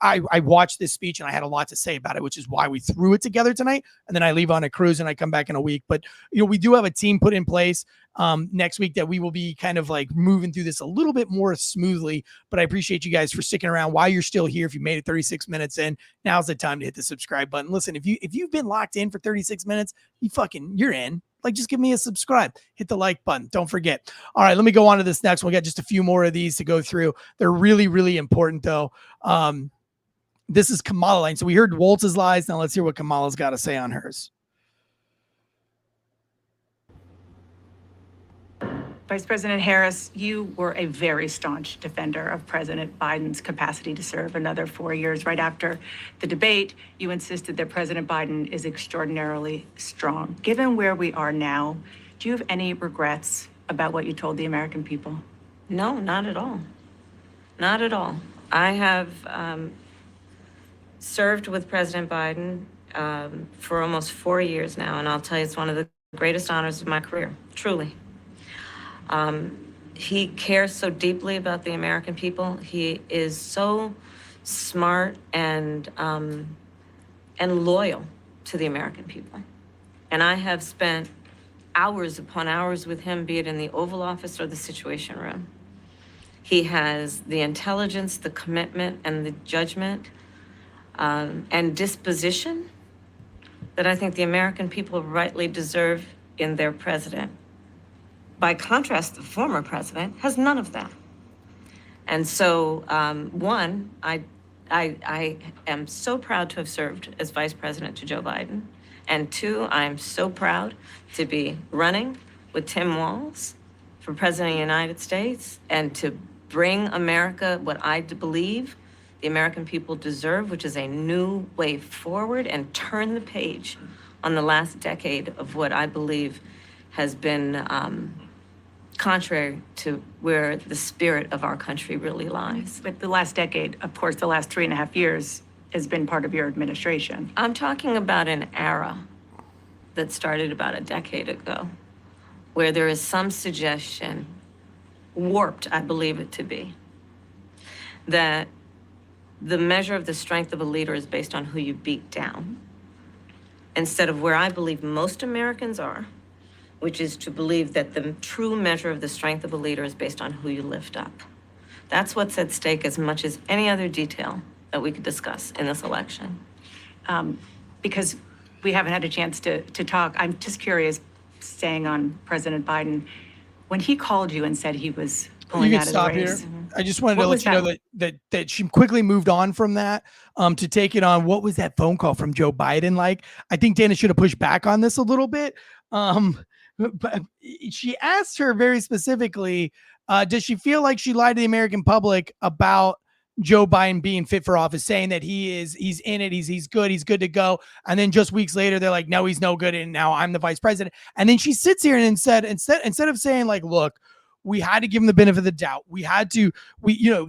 I watched this speech and I had a lot to say about it, which is why we threw it together tonight. And then I leave on a cruise and I come back in a week. But we do have a team put in place next week that we will be kind of like moving through this a little bit more smoothly. But I appreciate you guys for sticking around while you're still here. If you made it 36 minutes in, now's the time to hit the subscribe button. Listen, if you've been locked in for 36 minutes, you're in. Like, just give me a subscribe, hit the like button. Don't forget. All right, let me go on to this next one. We got just a few more of these to go through. They're really, really important though. This is Kamala line. So we heard Waltz's lies. Now let's hear what Kamala's got to say on hers. Vice President Harris, you were a very staunch defender of President Biden's capacity to serve another 4 years. Right after the debate, you insisted that President Biden is extraordinarily strong. Given where we are now, do you have any regrets about what you told the American people? No, not at all. Not at all. I have served with President Biden for almost 4 years now, and I'll tell you, it's one of the greatest honors of my career, truly. He cares so deeply about the American people. He is so smart and loyal to the American people. And I have spent hours upon hours with him, be it in the Oval Office or the Situation Room. He has the intelligence, the commitment, and the judgment and disposition that I think the American people rightly deserve in their president. By contrast, the former president has none of that. And so, one, I am so proud to have served as vice president to Joe Biden. And two, I'm so proud to be running with Tim Waltz for president of the United States and to bring America what I believe the American people deserve, which is a new way forward, and turn the page on the last decade of what I believe has been contrary to where the spirit of our country really lies. But the last decade, of course, the last 3.5 years has been part of your administration. I'm talking about an era that started about a decade ago, where there is some suggestion, warped, I believe it to be, that the measure of the strength of a leader is based on who you beat down, instead of where I believe most Americans are, which is to believe that the true measure of the strength of a leader is based on who you lift up. That's what's at stake as much as any other detail that we could discuss in this election. Because we haven't had a chance to talk, I'm just curious, staying on President Biden, when he called you and said he was pulling out of the race. Here. I just wanted What to let was you know that she quickly moved on from that to take it on. What was that phone call from Joe Biden like? I think Dana should have pushed back on this a little bit. But she asked her very specifically, does she feel like she lied to the American public about Joe Biden being fit for office, saying that he's in it, he's good to go. And then just weeks later, they're like, no, he's no good. And now I'm the vice president. And then she sits here and said, instead of saying like, look, we had to give him the benefit of the doubt.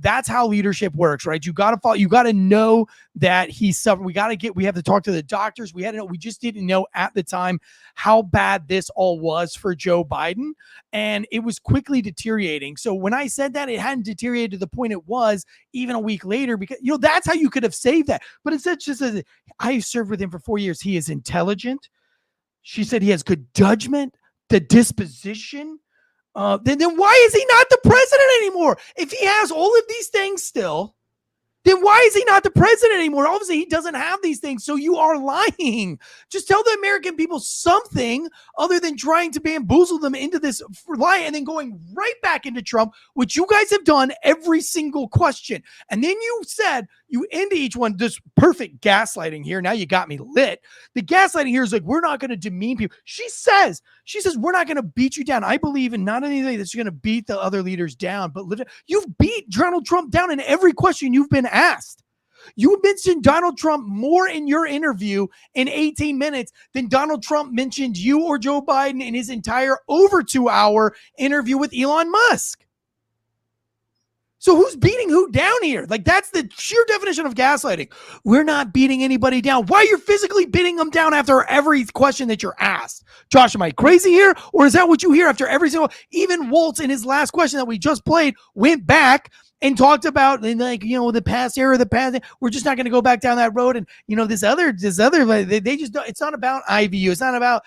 That's how leadership works, right? You got to follow, you got to know that he's suffering. We have to talk to the doctors. We just didn't know at the time how bad this all was for Joe Biden. And it was quickly deteriorating. So when I said that, it hadn't deteriorated to the point it was even a week later, because, that's how you could have saved that. But it's just, I served with him for 4 years. He is intelligent. She said he has good judgment, the disposition. Then why is he not the president anymore? If he has all of these things still, then why is he not the president anymore? Obviously, he doesn't have these things, so you are lying. Just tell the American people something other than trying to bamboozle them into this lie and then going right back into Trump, which you guys have done every single question. And then you end each one, this perfect gaslighting here. Now you got me lit. The gaslighting here is like, we're not going to demean people. She says, we're not going to beat you down. I believe in not anything that's going to beat the other leaders down, but you've beat Donald Trump down in every question you've been asked. You mentioned Donald Trump more in your interview in 18 minutes than Donald Trump mentioned you or Joe Biden in his entire over 2-hour interview with Elon Musk. So who's beating who down here? Like, that's the sheer definition of gaslighting. We're not beating anybody down. Why you're physically beating them down after every question that you're asked? Josh, am I crazy here? Or is that what you hear after every single, even Waltz in his last question that we just played went back and talked about, the past era, we're just not going to go back down that road. And, this other, they just don't, it's not about IVU. It's not about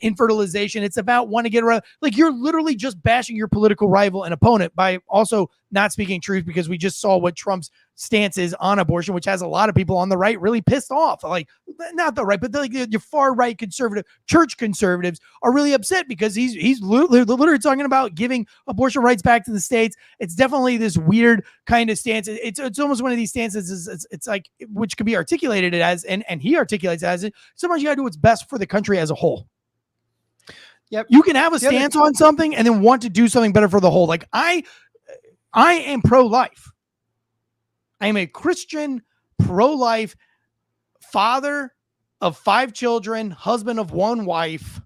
infertilization. It's about want to get around. Like, you're literally just bashing your political rival and opponent by also not speaking truth, because we just saw what Trump's stance is on abortion, which has a lot of people on the right really pissed off. Like, not the right, but your far right conservative, church conservatives are really upset because he's literally talking about giving abortion rights back to the states. It's definitely this weird kind of stance. It's almost one of these stances. It's like, which could be articulated as, and he articulates as it. Sometimes you got to do what's best for the country as a whole. Yep. You can have a stance on something and then want to do something better for the whole. Like, I am pro-life. I am a Christian pro-life father of 5 children, husband of 1 wife,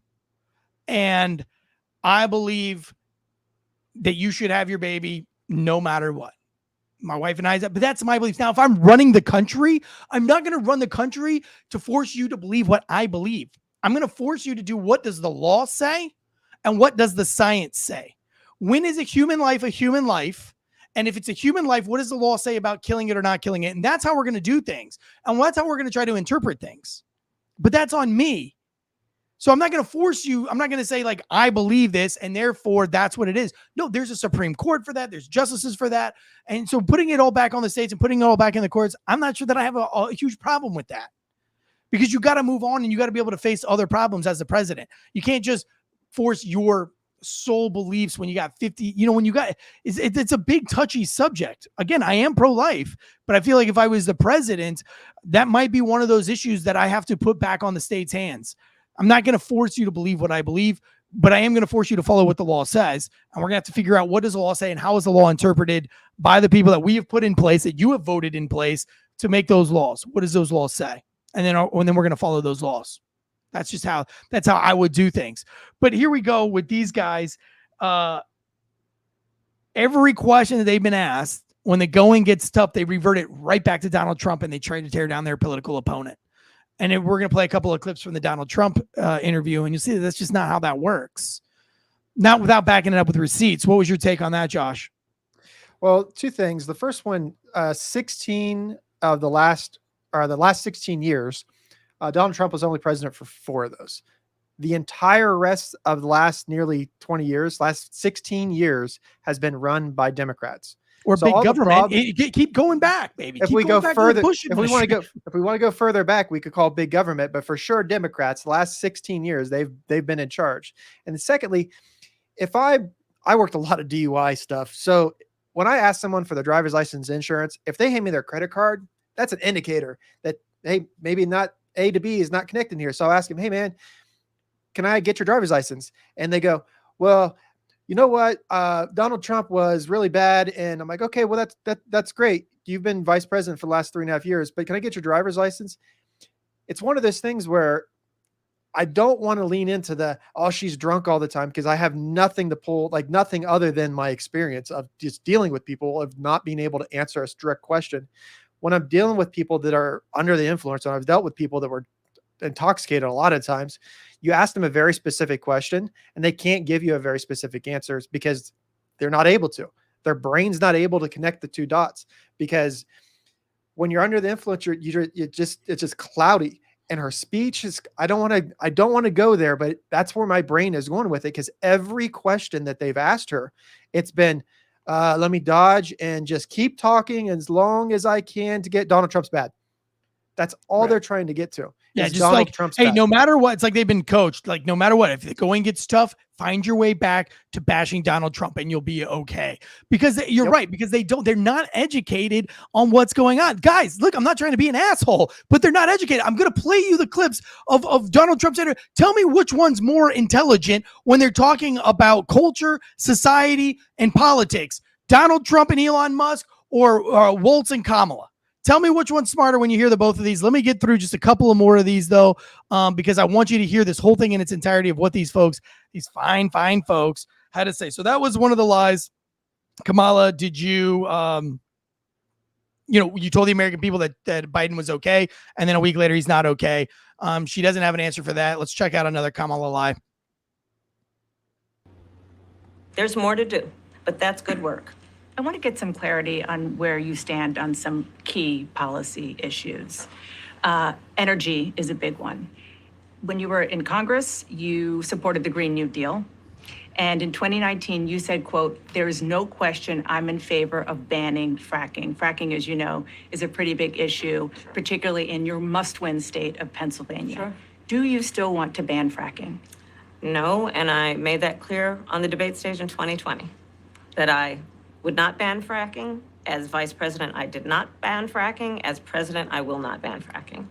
and I believe that you should have your baby no matter what. My wife and I, but that's my belief. Now, if I'm running the country, I'm not going to run the country to force you to believe what I believe. I'm going to force you to do, what does the law say and what does the science say? When is a human life a human life? And if it's a human life, what does the law say about killing it or not killing it? And that's how we're going to do things. And that's how we're going to try to interpret things. But that's on me. So I'm not going to force you. I'm not going to say, like, I believe this and therefore that's what it is. No, there's a Supreme Court for that. There's justices for that. And so putting it all back on the states and putting it all back in the courts, I'm not sure that I have a huge problem with that. Because you got to move on and you got to be able to face other problems as the president. You can't just force your soul beliefs when you got 50, when you got, it's a big touchy subject. Again, I am pro-life, but I feel like if I was the president, that might be one of those issues that I have to put back on the state's hands. I'm not going to force you to believe what I believe, but I am going to force you to follow what the law says. And we're going to have to figure out, what does the law say and how is the law interpreted by the people that we have put in place, that you have voted in place to make those laws. What does those laws say? And then we're going to follow those laws. That's how I would do things. But here we go with these guys. Every question that they've been asked, when the going gets tough, they revert it right back to Donald Trump and they try to tear down their political opponent. And we're going to play a couple of clips from the Donald Trump interview, and you'll see that's just not how that works. Not without backing it up with receipts. What was your take on that, Josh? Well, 2 things. The first one, 16 of the last 16 years, Donald Trump was only president for 4 of those. The entire rest of the last nearly 20 years, last 16 years, has been run by Democrats. Or so big government. Keep going back, baby. If we go further, if we want to go further back, we could call big government. But for sure, Democrats, the last 16 years, they've been in charge. And secondly, if I worked a lot of DUI stuff, so when I ask someone for their driver's license insurance, if they hand me their credit card, that's an indicator that, hey, maybe not A to B is not connected here. So I'll ask them, hey man, can I get your driver's license? And they go, well, you know what? Donald Trump was really bad. And I'm like, okay, well, that's great. You've been vice president for the last 3.5 years, but can I get your driver's license? It's one of those things where I don't want to lean into the, oh, she's drunk all the time, because I have nothing to pull, like nothing other than my experience of just dealing with people, of not being able to answer a direct question. When I'm dealing with people that are under the influence, and I've dealt with people that were intoxicated a lot of times, you ask them a very specific question and they can't give you a very specific answers because they're not able to. Their brain's not able to connect the two dots, because when you're under the influence, it's just cloudy. And her speech is, I don't want to go there, but that's where my brain is going with it. Cause every question that they've asked her, it's been, let me dodge and just keep talking as long as I can to get Donald Trump's bad. That's all they're trying to get to. Yeah, is just Donald like, Trump's hey, bad. no matter what, it's like they've been coached. Like, no matter what, if the going gets tough, find your way back to bashing Donald Trump and you'll be okay. Because you're right, because they're not educated on what's going on. Guys, look, I'm not trying to be an asshole, but they're not educated. I'm going to play you the clips of Donald Trump's interview. Tell me which one's more intelligent when they're talking about culture, society, and politics. Donald Trump and Elon Musk, or Waltz and Kamala? Tell me which one's smarter when you hear the both of these. Let me get through just a couple of more of these, though, because I want you to hear this whole thing in its entirety of what these folks, these fine folks, had to say. So that was one of the lies. Kamala, did you, you told the American people that Biden was okay, and then a week later he's not okay. She doesn't have an answer for that. Let's check out another Kamala lie. There's more to do, but that's good work. I want to get some clarity on where you stand on some key policy issues. Energy is a big one. When you were in Congress, you supported the Green New Deal. And in 2019, you said, quote, "There is no question I'm in favor of banning fracking." Fracking, as you know, is a pretty big issue, particularly in your must-win state of Pennsylvania. Sure. Do you still want to ban fracking? No, and I made that clear on the debate stage in 2020, that I would not ban fracking. As vice president, I did not ban fracking. As president, I will not ban fracking.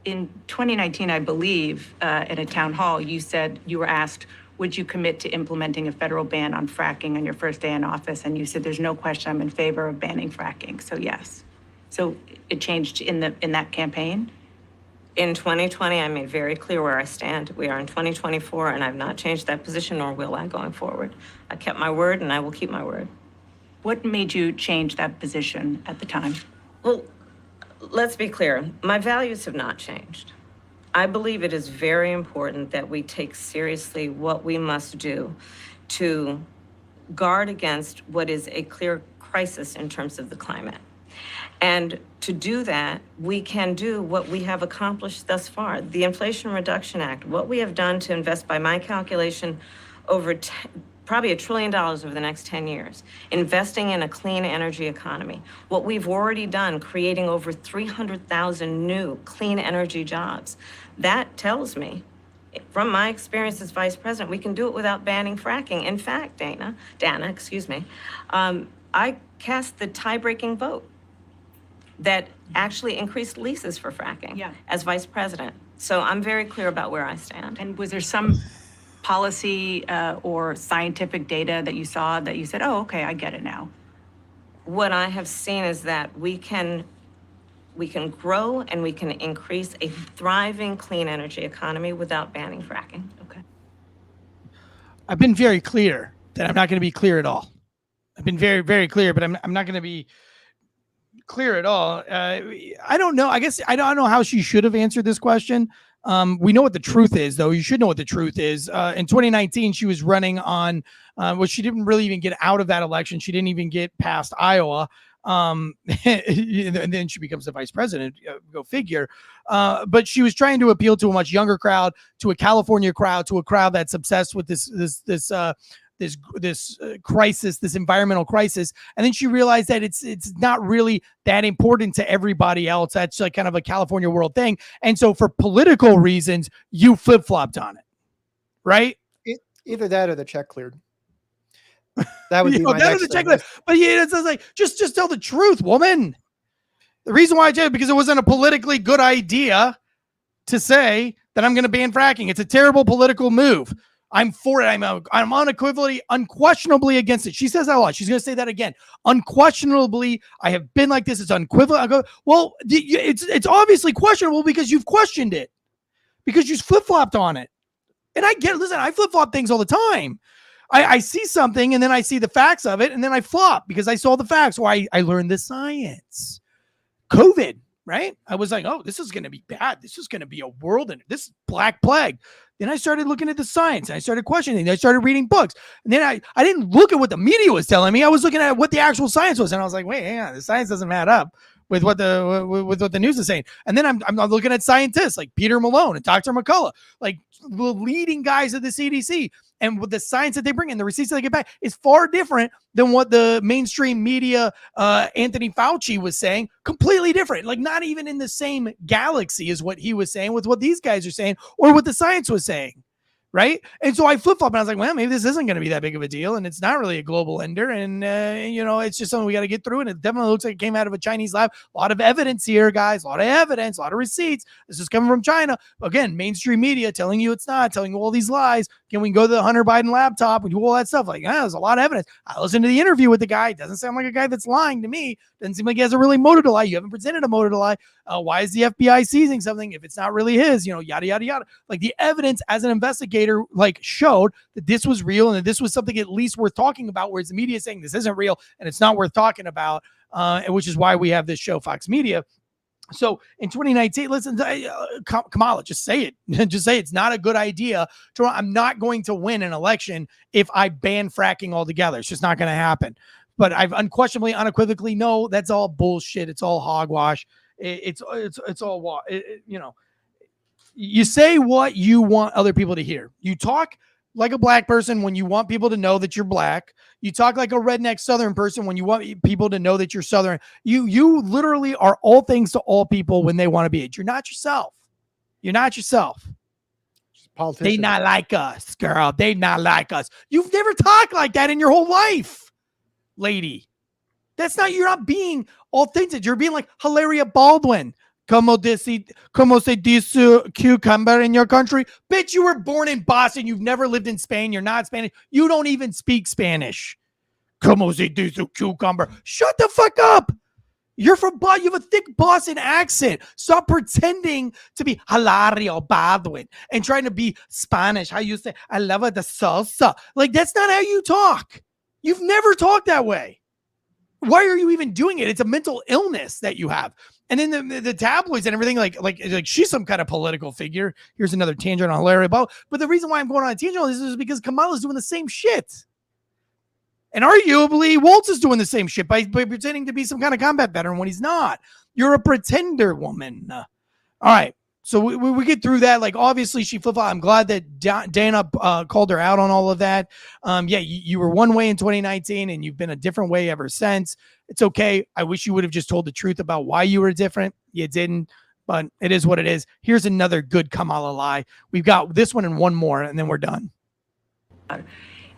In 2019, I believe, at a town hall, you said, you were asked, would you commit to implementing a federal ban on fracking on your first day in office? And you said, there's no question I'm in favor of banning fracking. So yes. So it changed in that campaign? In 2020, I made very clear where I stand. We are in 2024, and I've not changed that position, nor will I going forward. I kept my word, and I will keep my word. What made you change that position at the time? Well, let's be clear. My values have not changed. I believe it is very important that we take seriously what we must do to guard against what is a clear crisis in terms of the climate. And to do that, we can do what we have accomplished thus far. The Inflation Reduction Act, what we have done to invest, by my calculation, over probably $1 trillion over the next 10 years, investing in a clean energy economy. What we've already done, creating over 300,000 new clean energy jobs. That tells me, from my experience as vice president, we can do it without banning fracking. In fact, Dana, I cast the tie-breaking vote that actually increased leases for fracking as vice president. So I'm very clear about where I stand. And was there some policy or scientific data that you saw that you said, oh, okay, I get it now? What I have seen is that we can grow and we can increase a thriving clean energy economy without banning fracking. Okay. I've been very clear that I'm not going to be clear at all. I've been very, very clear, but I'm not going to be clear at all. I don't know. I guess I don't know how she should have answered this question. We know what the truth is, though. You should know what the truth is. In 2019, she was running on, well, she didn't really even get out of that election. She didn't even get past Iowa. And then she becomes the vice president, go figure. But she was trying to appeal to a much younger crowd, to a California crowd, to a crowd that's obsessed with this crisis, this environmental crisis. And then she realized that it's not really that important to everybody else. That's like kind of a California world thing. And so for political reasons, you flip-flopped on it, right? Either that or the check cleared. That would be my that next thing. thing. But yeah, it's like, just tell the truth, woman. The reason why I did it, because it wasn't a politically good idea to say that I'm going to ban fracking. It's a terrible political move. I'm for it. I'm unequivocally, unquestionably against it. She says that a lot. She's going to say that again. Unquestionably, I have been like this. It's unequivocal. I go, well, it's obviously questionable because you've questioned it. because you flip-flopped on it. And I get it. Listen, I flip-flop things all the time. I see something and then I see the facts of it and then I flop because I saw the facts or I learned the science. COVID, right? I was like, oh, this is going to be bad. This is going to be a world and this black plague. Then I started looking at the science. And I started questioning. I started reading books. And then I didn't look at what the media was telling me. I was looking at what the actual science was. And I was like, wait, hang on. The science doesn't add up with what the news is saying. And then I'm looking at scientists like Peter Malone and Dr. McCullough, like the leading guys of the CDC. And with the science that they bring in, the receipts that they get back is far different than what the mainstream media, Anthony Fauci was saying. Completely different. Like not even in the same galaxy as what he was saying with what these guys are saying or what the science was saying. Right. And so I flip-flop and I was like, well, maybe this isn't going to be that big of a deal. And it's not really a global ender. And, it's just something we got to get through. And it definitely looks like it came out of a Chinese lab. A lot of evidence here, guys. A lot of evidence, a lot of receipts. This is coming from China. Again, mainstream media telling you it's not, telling you all these lies. Can we go to the Hunter Biden laptop and do all that stuff? Like, there's a lot of evidence. I listened to the interview with the guy. It doesn't sound like a guy that's lying to me. Doesn't seem like he has a really motive to lie. You haven't presented a motive to lie. Why is the FBI seizing something if it's not really his? Yada, yada, yada. Like the evidence as an investigator, like showed that this was real and that this was something at least worth talking about, whereas the media is saying this isn't real and it's not worth talking about, which is why we have this show, Fox Media. So in 2019, listen, Kamala, just say it. Just say it's not a good idea. I'm not going to win an election if I ban fracking altogether. It's just not going to happen. But I've unquestionably, unequivocally, no, that's all bullshit. It's all hogwash. It's all, you say what you want other people to hear. You talk like a black person when you want people to know that you're black. You talk like a redneck Southern person when you want people to know that you're Southern. You literally are all things to all people when they want to be it. You're not yourself. You're not yourself. They not like us, girl. They not like us. You've never talked like that in your whole life, lady. You're not being authentic. You're being like Hilaria Baldwin. Como se dice cucumber in your country? Bitch, you were born in Boston. You've never lived in Spain. You're not Spanish. You don't even speak Spanish. Como se dice cucumber? Shut the fuck up. You're from Boston. You have a thick Boston accent. Stop pretending to be Hilaria Baldwin and trying to be Spanish. How you say, I love the salsa. Like, that's not how you talk. You've never talked that way. Why are you even doing it? It's a mental illness that you have. And then the tabloids and everything, like she's some kind of political figure. Here's another tangent on Hilaria Baldwin. But the reason why I'm going on a tangent on this is because Kamala's doing the same shit. And arguably, Waltz is doing the same shit by pretending to be some kind of combat veteran when he's not. You're a pretender, woman. All right. So we get through that. Like, obviously, she flip-flopped. I'm glad that Dana called her out on all of that. You were one way in 2019, and you've been a different way ever since. It's okay. I wish you would have just told the truth about why you were different. You didn't, but it is what it is. Here's another good Kamala lie. We've got this one and one more, and then we're done.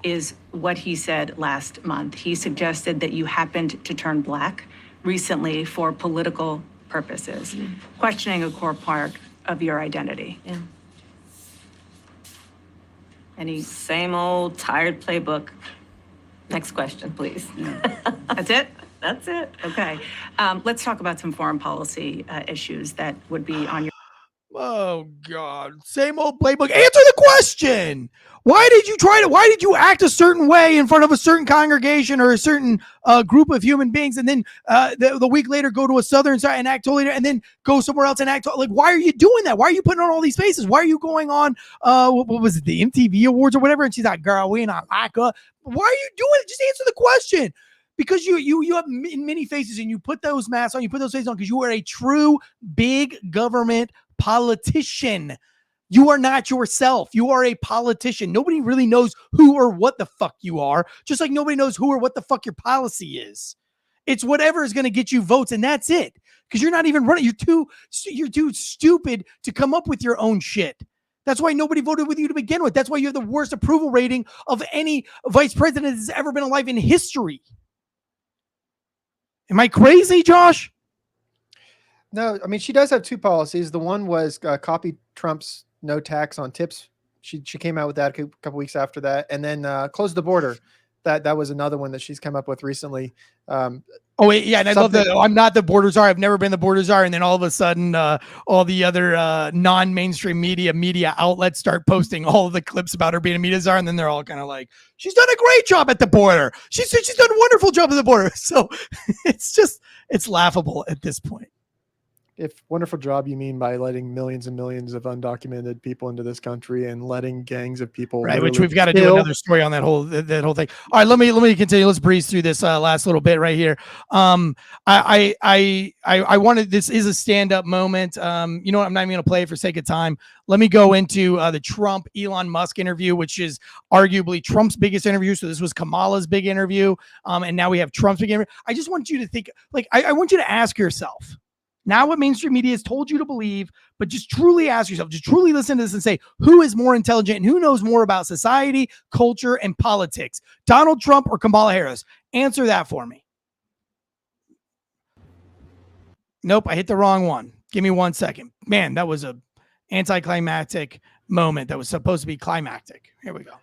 Is what he said last month. He suggested that you happened to turn black recently for political purposes, questioning a core part of your identity. Yeah. Any? Same old tired playbook. Next question, please. That's it? That's it. Okay. Let's talk about some foreign policy issues that would be on your. Oh, God. Same old playbook. Answer the question. Why did you act a certain way in front of a certain congregation or a certain group of human beings, and then the week later go to a southern side and act totally different, and then go somewhere else and act like, why are you doing that? Why are you putting on all these faces? Why are you going on, what was it, the MTV Awards or whatever? And she's like, girl, we not like her. Why are you doing it? Just answer the question. Because you have many faces and you put those masks on, you put those faces on because you are a true big government politician. You are not yourself. You are a politician. Nobody really knows who or what the fuck you are, just like nobody knows who or what the fuck your policy is. It's whatever is going to get you votes, and that's it. Because you're not even running. You're too stupid to come up with your own shit. That's why nobody voted with you to begin with. That's why you have the worst approval rating of any vice president that's ever been alive in history. Am I crazy, Josh? No, I mean, she does have two policies. The one was copy Trump's no tax on tips. She came out with that a couple weeks after that. And then close the border. That was another one that she's come up with recently. Oh wait, yeah, and I love Something- that. I'm not the border czar. I've never been the border czar, and then all of a sudden, all the other non-mainstream media outlets start posting all of the clips about her being a media czar, and then they're all kind of like, "She's done a great job at the border. She's done a wonderful job at the border." So it's laughable at this point. If wonderful job you mean by letting millions and millions of undocumented people into this country and letting gangs of people, Right, which literally we've got to do kill- another story on that whole thing. All right, let me continue. Let's breeze through this last little bit right here. I wanted, this is a stand-up moment. You know what? I'm not even going to play it for sake of time. Let me go into the Trump Elon Musk interview, which is arguably Trump's biggest interview. So this was Kamala's big interview, and now we have Trump's big interview. I just want you to think, like, I want you to ask yourself. Not what mainstream media has told you to believe, but just truly ask yourself, just truly listen to this and say, who is more intelligent and who knows more about society, culture, and politics? Donald Trump or Kamala Harris? Answer that for me. Nope, I hit the wrong one. Give me 1 second. Man, that was a anticlimactic moment that was supposed to be climactic. Here we go.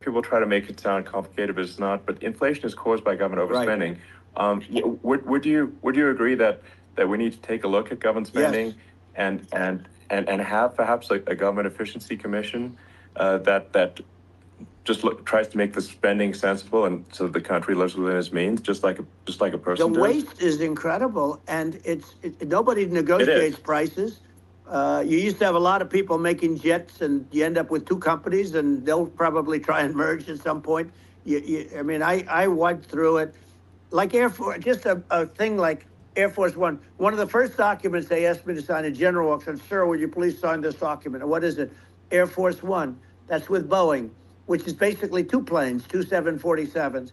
People try to make it sound complicated, but it's not. But inflation is caused by government overspending. Right. Would you agree that we need to take a look at government spending, yes, and have perhaps a government efficiency commission that just tries to make the spending sensible and so the country lives within its means, just like a person. The waste is incredible, and nobody negotiates prices. You used to have a lot of people making jets, and you end up with two companies, and they'll probably try and merge at some point. I mean, I went through it, like Air Force, just a thing like Air Force One. One of the first documents they asked me to sign, a general said, "Sir, will you please sign this document?" And what is it? Air Force One. That's with Boeing, which is basically two planes, two 747s.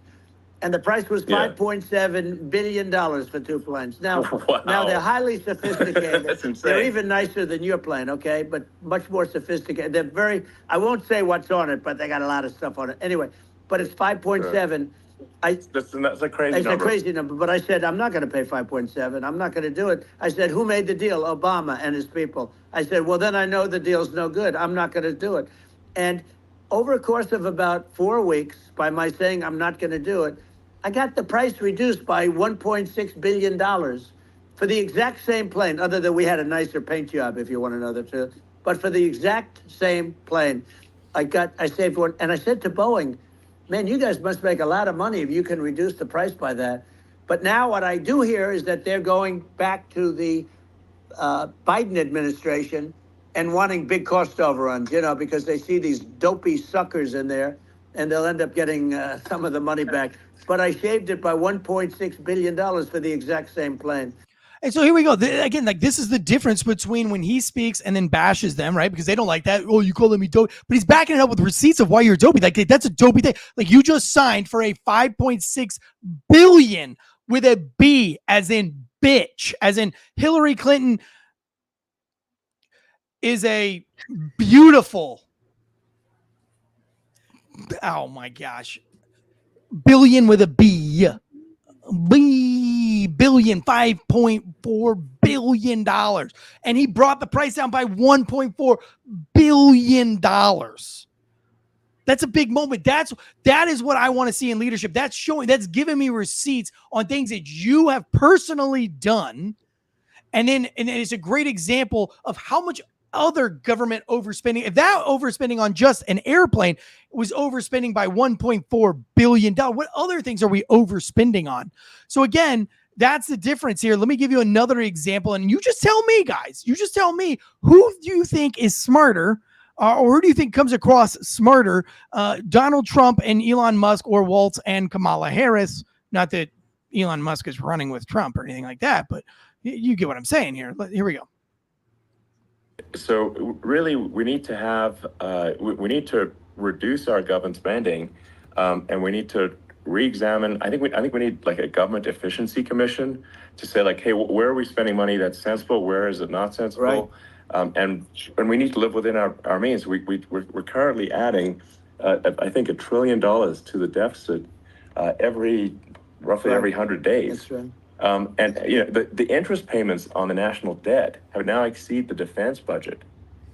And the price was $5.7 billion for two planes. Now, wow. Now they're highly sophisticated. That's insane. They're even nicer than your plane, okay? But much more sophisticated. They're very, I won't say what's on it, but they got a lot of stuff on it. Anyway, but it's 5.7. That's a crazy number. It's a crazy number, but I said, I'm not going to pay 5.7. I'm not going to do it. I said, who made the deal? Obama and his people. I said, well, then I know the deal's no good. I'm not going to do it. And over a course of about 4 weeks, by my saying I'm not going to do it, I got the price reduced by $1.6 billion for the exact same plane, other than we had a nicer paint job, if you want to know the truth. But for the exact same plane, I saved one. And I said to Boeing, man, you guys must make a lot of money if you can reduce the price by that. But now what I do hear is that they're going back to the Biden administration and wanting big cost overruns, because they see these dopey suckers in there, and they'll end up getting some of the money back. But I shaved it by $1.6 billion for the exact same plane. And so here we go. Again, like, this is the difference between when he speaks and then bashes them, right? Because they don't like that. Oh, you calling me dopey. But he's backing it up with receipts of why you're dopey. Like, that's a dopey thing. Like, you just signed for a $5.6 billion with a B, as in bitch, as in Hillary Clinton is a beautiful, oh my gosh, billion with a B. Billion, $5.4 billion. And he brought the price down by $1.4 billion. That's a big moment. That is what I want to see in leadership. That's giving me receipts on things that you have personally done. And it's a great example of how much other government overspending, if that overspending on just an airplane was overspending by $1.4 billion, what other things are we overspending on? So again, that's the difference here. Let me give you another example. And you just tell me, guys, who do you think is smarter, or who do you think comes across smarter, Donald Trump and Elon Musk, or Waltz and Kamala Harris? Not that Elon Musk is running with Trump or anything like that, but you get what I'm saying here. Here we go. So really, we need to have we need to reduce our government spending, and we need to re-examine. I think we need like a government efficiency commission to say, like, hey, where are we spending money that's sensible? Where is it not sensible? Right. And we need to live within our means. We're currently adding, I think, $1 trillion to the deficit roughly every 100 days. That's right. And the interest payments on the national debt have now exceeded the defense budget.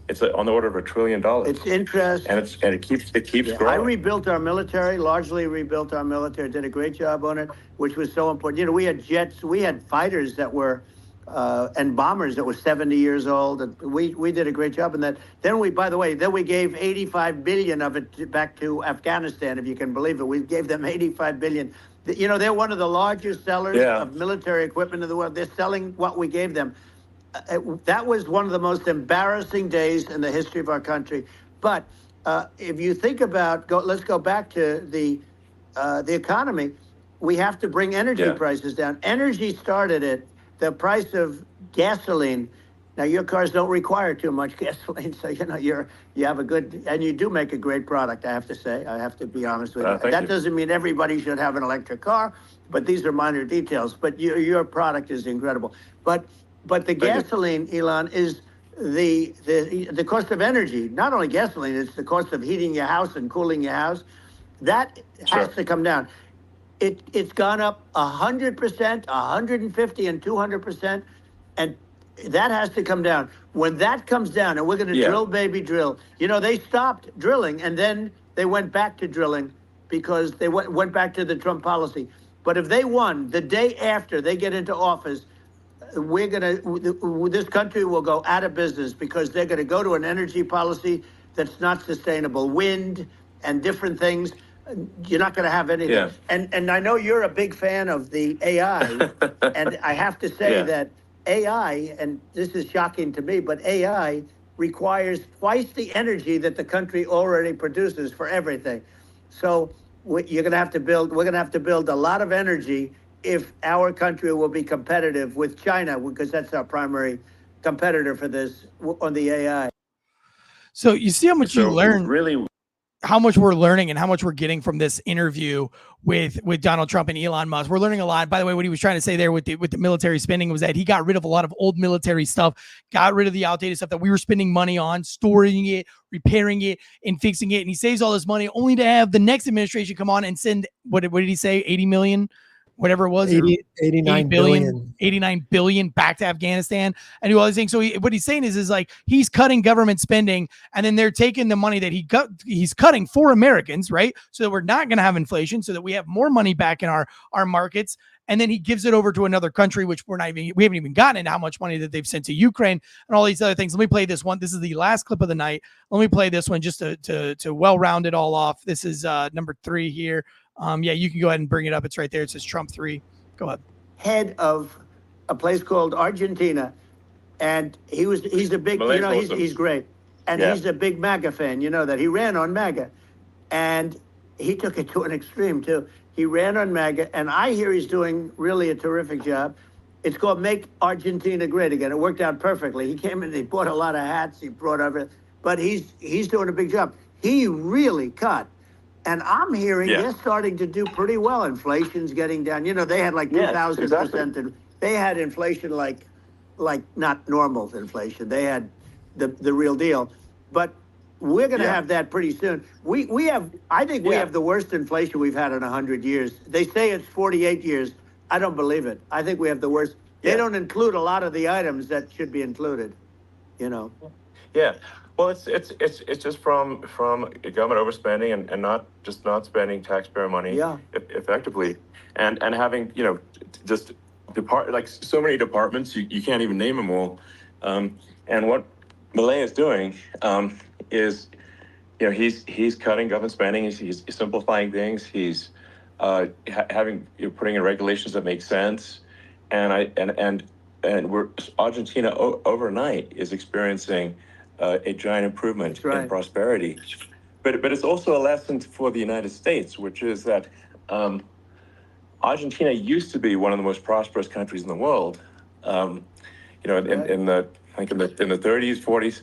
It's on the order of $1 trillion. It's interest. And it keeps I growing. rebuilt our military, largely rebuilt our military, did a great job on it, which was so important. You know, we had jets, we had fighters that were, and bombers that were 70 years old. And we did a great job in that. Then we, by the way, then we gave 85 billion of it back to Afghanistan, if you can believe it. We gave them 85 billion. You know, they're one of the largest sellers of military equipment in the world. They're selling what we gave them. That was one of the most embarrassing days in the history of our country. But if you think about, let's go back to the economy. We have to bring energy prices down. Energy started at the price of gasoline. Now, your cars don't require too much gasoline, so you know you have a good, and you do make a great product. I have to say, I have to be honest with you. That doesn't mean everybody should have an electric car, but these are minor details. But your product is incredible. But the gasoline, Elon, is the cost of energy. Not only gasoline, it's the cost of heating your house and cooling your house. That has to come down. It's gone up 100%, 150, and 200%, and that has to come down. When that comes down, and we're going to drill, baby, drill. You know, they stopped drilling, and then they went back to drilling because they went back to the Trump policy. But if they won the day after they get into office, this country will go out of business because they're going to go to an energy policy that's not sustainable. Wind and different things. You're not going to have anything. Yeah. And I know you're a big fan of the AI, and I have to say that AI, and this is shocking to me, but AI requires twice the energy that the country already produces for everything. So you're going to have to build. We're going to have to build a lot of energy if our country will be competitive with China, because that's our primary competitor for this on the AI. So you see how much you learn. Really. How much we're learning and how much we're getting from this interview with Donald Trump and Elon Musk. We're learning a lot. By the way, what he was trying to say there with the military spending was that he got rid of a lot of old military stuff, got rid of the outdated stuff that we were spending money on, storing it, repairing it, and fixing it. And he saves all this money only to have the next administration come on and send, what did he say, 80 million? Whatever it was, 89 billion. 89 billion back to Afghanistan and do all these things. So what he's saying is like he's cutting government spending, and then they're taking the money that he's cutting for Americans, right? So that we're not going to have inflation, so that we have more money back in our markets. And then he gives it over to another country, which we haven't even gotten into how much money that they've sent to Ukraine and all these other things. Let me play this one. This is the last clip of the night. Let me play this one just to well round it all off. This is number 3 here. You can go ahead and bring it up. It's right there. It says Trump 3. Go ahead. Head of a place called Argentina, and he's a big, Malay you know, Muslims. he's great, and he's a big MAGA fan. You know that he ran on MAGA, and he took it to an extreme too. He ran on MAGA, and I hear he's doing really a terrific job. It's called Make Argentina Great Again. It worked out perfectly. He came in, he bought a lot of hats, he brought everything, but he's doing a big job. He really cut. And I'm hearing they're starting to do pretty well. Inflation's getting down. You know, they had like 2,000%. And they had inflation like not normal inflation. They had the real deal. But we're going to have that pretty soon. I think we have the worst inflation we've had in 100 years. They say it's 48 years. I don't believe it. I think we have the worst. They don't include a lot of the items that should be included, you know. Yeah. Well, it's just from government overspending and not spending taxpayer money effectively, and having, you know, just like so many departments you can't even name them all, and what Malay is doing is, you know, he's cutting government spending, he's simplifying things, he's putting in regulations that make sense, and Argentina overnight is experiencing a giant improvement in prosperity. But it's also a lesson for the United States, which is that Argentina used to be one of the most prosperous countries in the world, in the 30s, 40s,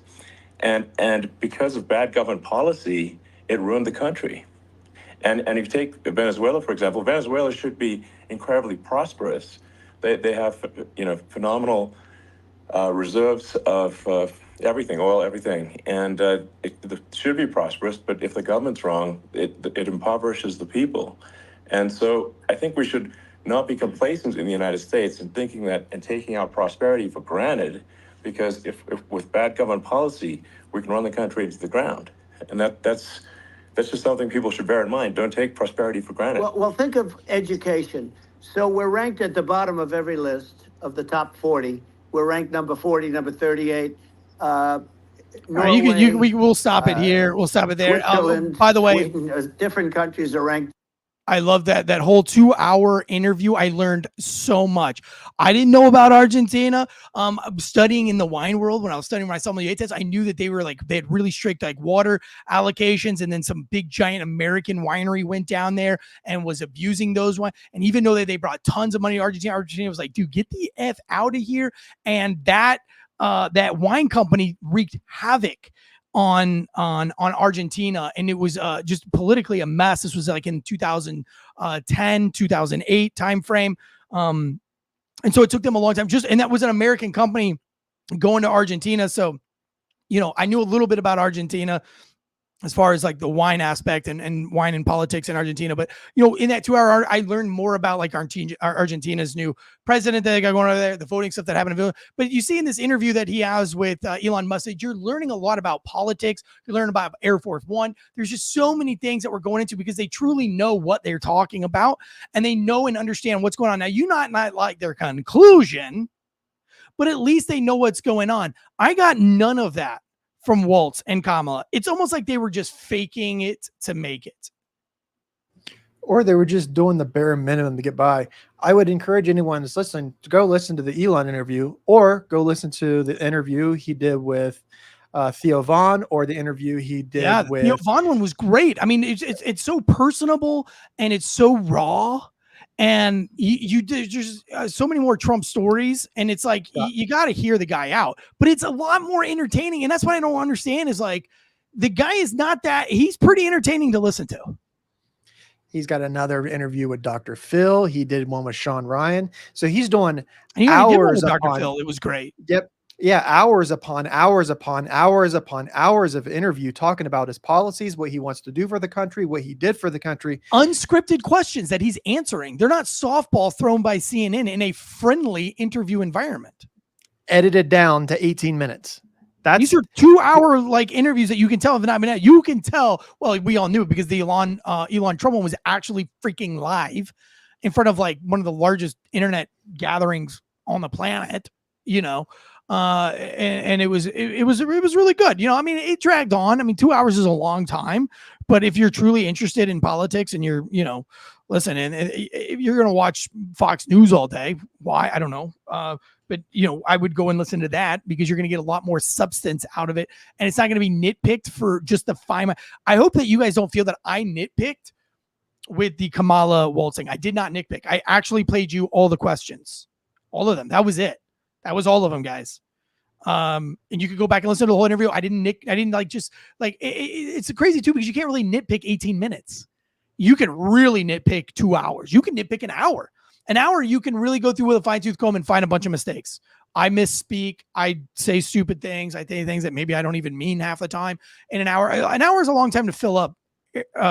and because of bad government policy, it ruined the country. And if you take Venezuela, for example, Venezuela should be incredibly prosperous. They have phenomenal reserves of everything, oil, everything, and it should be prosperous. But if the government's wrong, it impoverishes the people. And so I think we should not be complacent in the United States and thinking that and taking our prosperity for granted, because if with bad government policy, we can run the country into the ground. And that's just something people should bear in mind. Don't take prosperity for granted. Well, think of education. So we're ranked at the bottom of every list of the top 40. We're ranked number 40, number 38. Norway, we will stop it here. We'll stop it there. Switzerland, By the way, Sweden, different countries are ranked. I love that whole 2-hour interview. I learned so much. I didn't know about Argentina. Studying in the wine world, when I was studying my sommelier test, I knew that they had really strict like water allocations, and then some big giant American winery went down there and was abusing those wine. And even though they brought tons of money to Argentina was like, dude, get the F out of here. And that wine company wreaked havoc on Argentina, and it was just politically a mess. This was like in 2010, 2008 timeframe. And so it took them a long time, and that was an American company going to Argentina. So, I knew a little bit about Argentina as far as like the wine aspect and wine and politics in Argentina. But, in that 2-hour, I learned more about like Argentina's new president that they got going over there, the voting stuff that happened. But you see in this interview that he has with Elon Musk, you're learning a lot about politics. You're learning about Air Force One. There's just so many things that we're going into because they truly know what they're talking about, and they know and understand what's going on. Now, you not like their conclusion, but at least they know what's going on. I got none of that from Waltz and Kamala. It's almost like they were just faking it to make it. Or they were just doing the bare minimum to get by. I would encourage anyone that's listening to go listen to the Elon interview, or go listen to the interview he did with Theo Vaughn, or the interview he did with... Theo Vaughn one was great. I mean, it's so personable and it's so raw. And you did just so many more Trump stories, and it's like you got to hear the guy out, but it's a lot more entertaining. And that's what I don't understand is like the guy is not that, he's pretty entertaining to listen to. He's got another interview with Dr. Phil. He did one with Sean Ryan. So he's doing hours with Dr. Phil. It was great. Yep. Yeah, hours upon hours upon hours upon hours of interview talking about his policies, what he wants to do for the country, what he did for the country. Unscripted questions that he's answering. They're not softball thrown by CNN in a friendly interview environment. Edited down to 18 minutes. These are 2-hour like interviews that you can tell if not been. You can tell. Well, we all knew it because the Elon Trump one was actually freaking live in front of like one of the largest internet gatherings on the planet. And it was really good. I mean, it dragged on. I mean, 2 hours is a long time, but if you're truly interested in politics and you're, listen, and if you're going to watch Fox News all day, why? I don't know. But I would go and listen to that because you're going to get a lot more substance out of it. And it's not going to be nitpicked for just the fine. I hope that you guys don't feel that I nitpicked with the Kamala waltzing. I did not nitpick. I actually played you all the questions, all of them. That was it. That was all of them, guys. And you could go back and listen to the whole interview. I didn't it's crazy too, because you can't really nitpick 18 minutes. You can really nitpick 2 hours. You can nitpick an hour. An hour, you can really go through with a fine tooth comb and find a bunch of mistakes. I misspeak. I say stupid things. I say things that maybe I don't even mean half the time. In an hour is a long time to fill up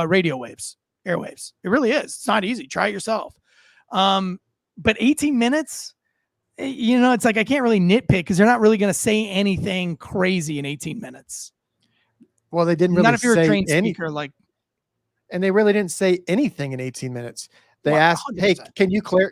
radio waves, airwaves. It really is. It's not easy. Try it yourself. But 18 minutes, it's like I can't really nitpick because they're not really going to say anything crazy in 18 minutes. Well, they didn't really not if you're say a trained speaker, like, and they really didn't say anything in 18 minutes. They asked, 100%. Hey,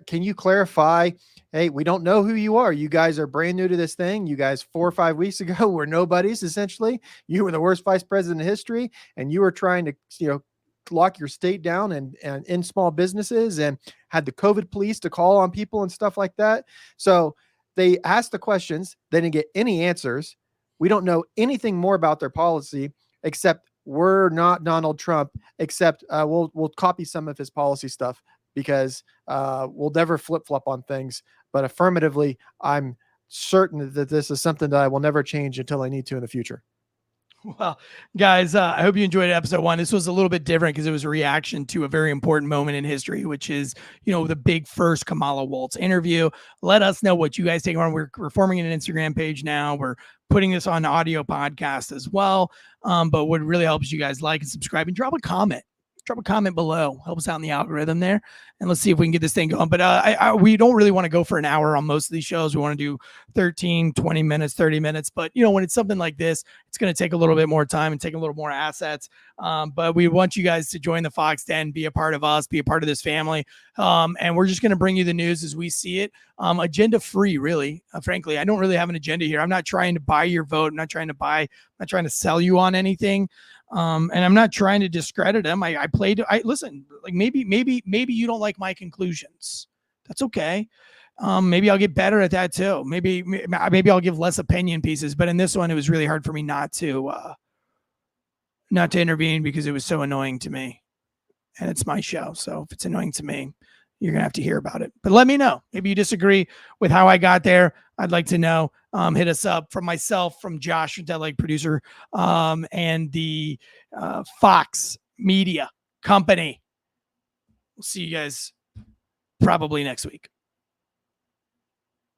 can you clarify? Hey, we don't know who you are. You guys are brand new to this thing. You guys 4 or 5 weeks ago were nobodies. Essentially, you were the worst vice president in history, and you were trying to, lock your state down and in small businesses, and had the COVID police to call on people and stuff like that. So they asked the questions. They didn't get any answers. We don't know anything more about their policy, except we're not Donald Trump, except we'll copy some of his policy stuff because we'll never flip-flop on things. But affirmatively, I'm certain that this is something that I will never change until I need to in the future. Well, guys, I hope you enjoyed episode 1. This was a little bit different because it was a reaction to a very important moment in history, which is, the big first Kamala Waltz interview. Let us know what you guys take on. We're forming an Instagram page now. We're putting this on audio podcast as well. But what really helps you guys like and subscribe and drop a comment. drop a comment below. Help us out in the algorithm there, and let's see if we can get this thing going. But we don't really want to go for an hour on most of these shows. We want to do 13, 20 minutes, 30 minutes. But, when it's something like this, it's going to take a little bit more time and take a little more assets. But we want you guys to join the Fawkes Den, be a part of us, be a part of this family. And we're just going to bring you the news as we see it. Agenda free, really. Frankly, I don't really have an agenda here. I'm not trying to buy your vote. I'm not trying to sell you on anything. And I'm not trying to discredit him. I listen, like maybe you don't like my conclusions. That's okay. Maybe I'll get better at that too. Maybe I'll give less opinion pieces, but in this one, it was really hard for me not to intervene because it was so annoying to me, and it's my show. So if it's annoying to me, you're going to have to hear about it, but let me know. Maybe you disagree with how I got there. I'd like to know. Hit us up. From myself, from Josh, Deadleg producer, and the Fawkes Media Company. We'll see you guys probably next week.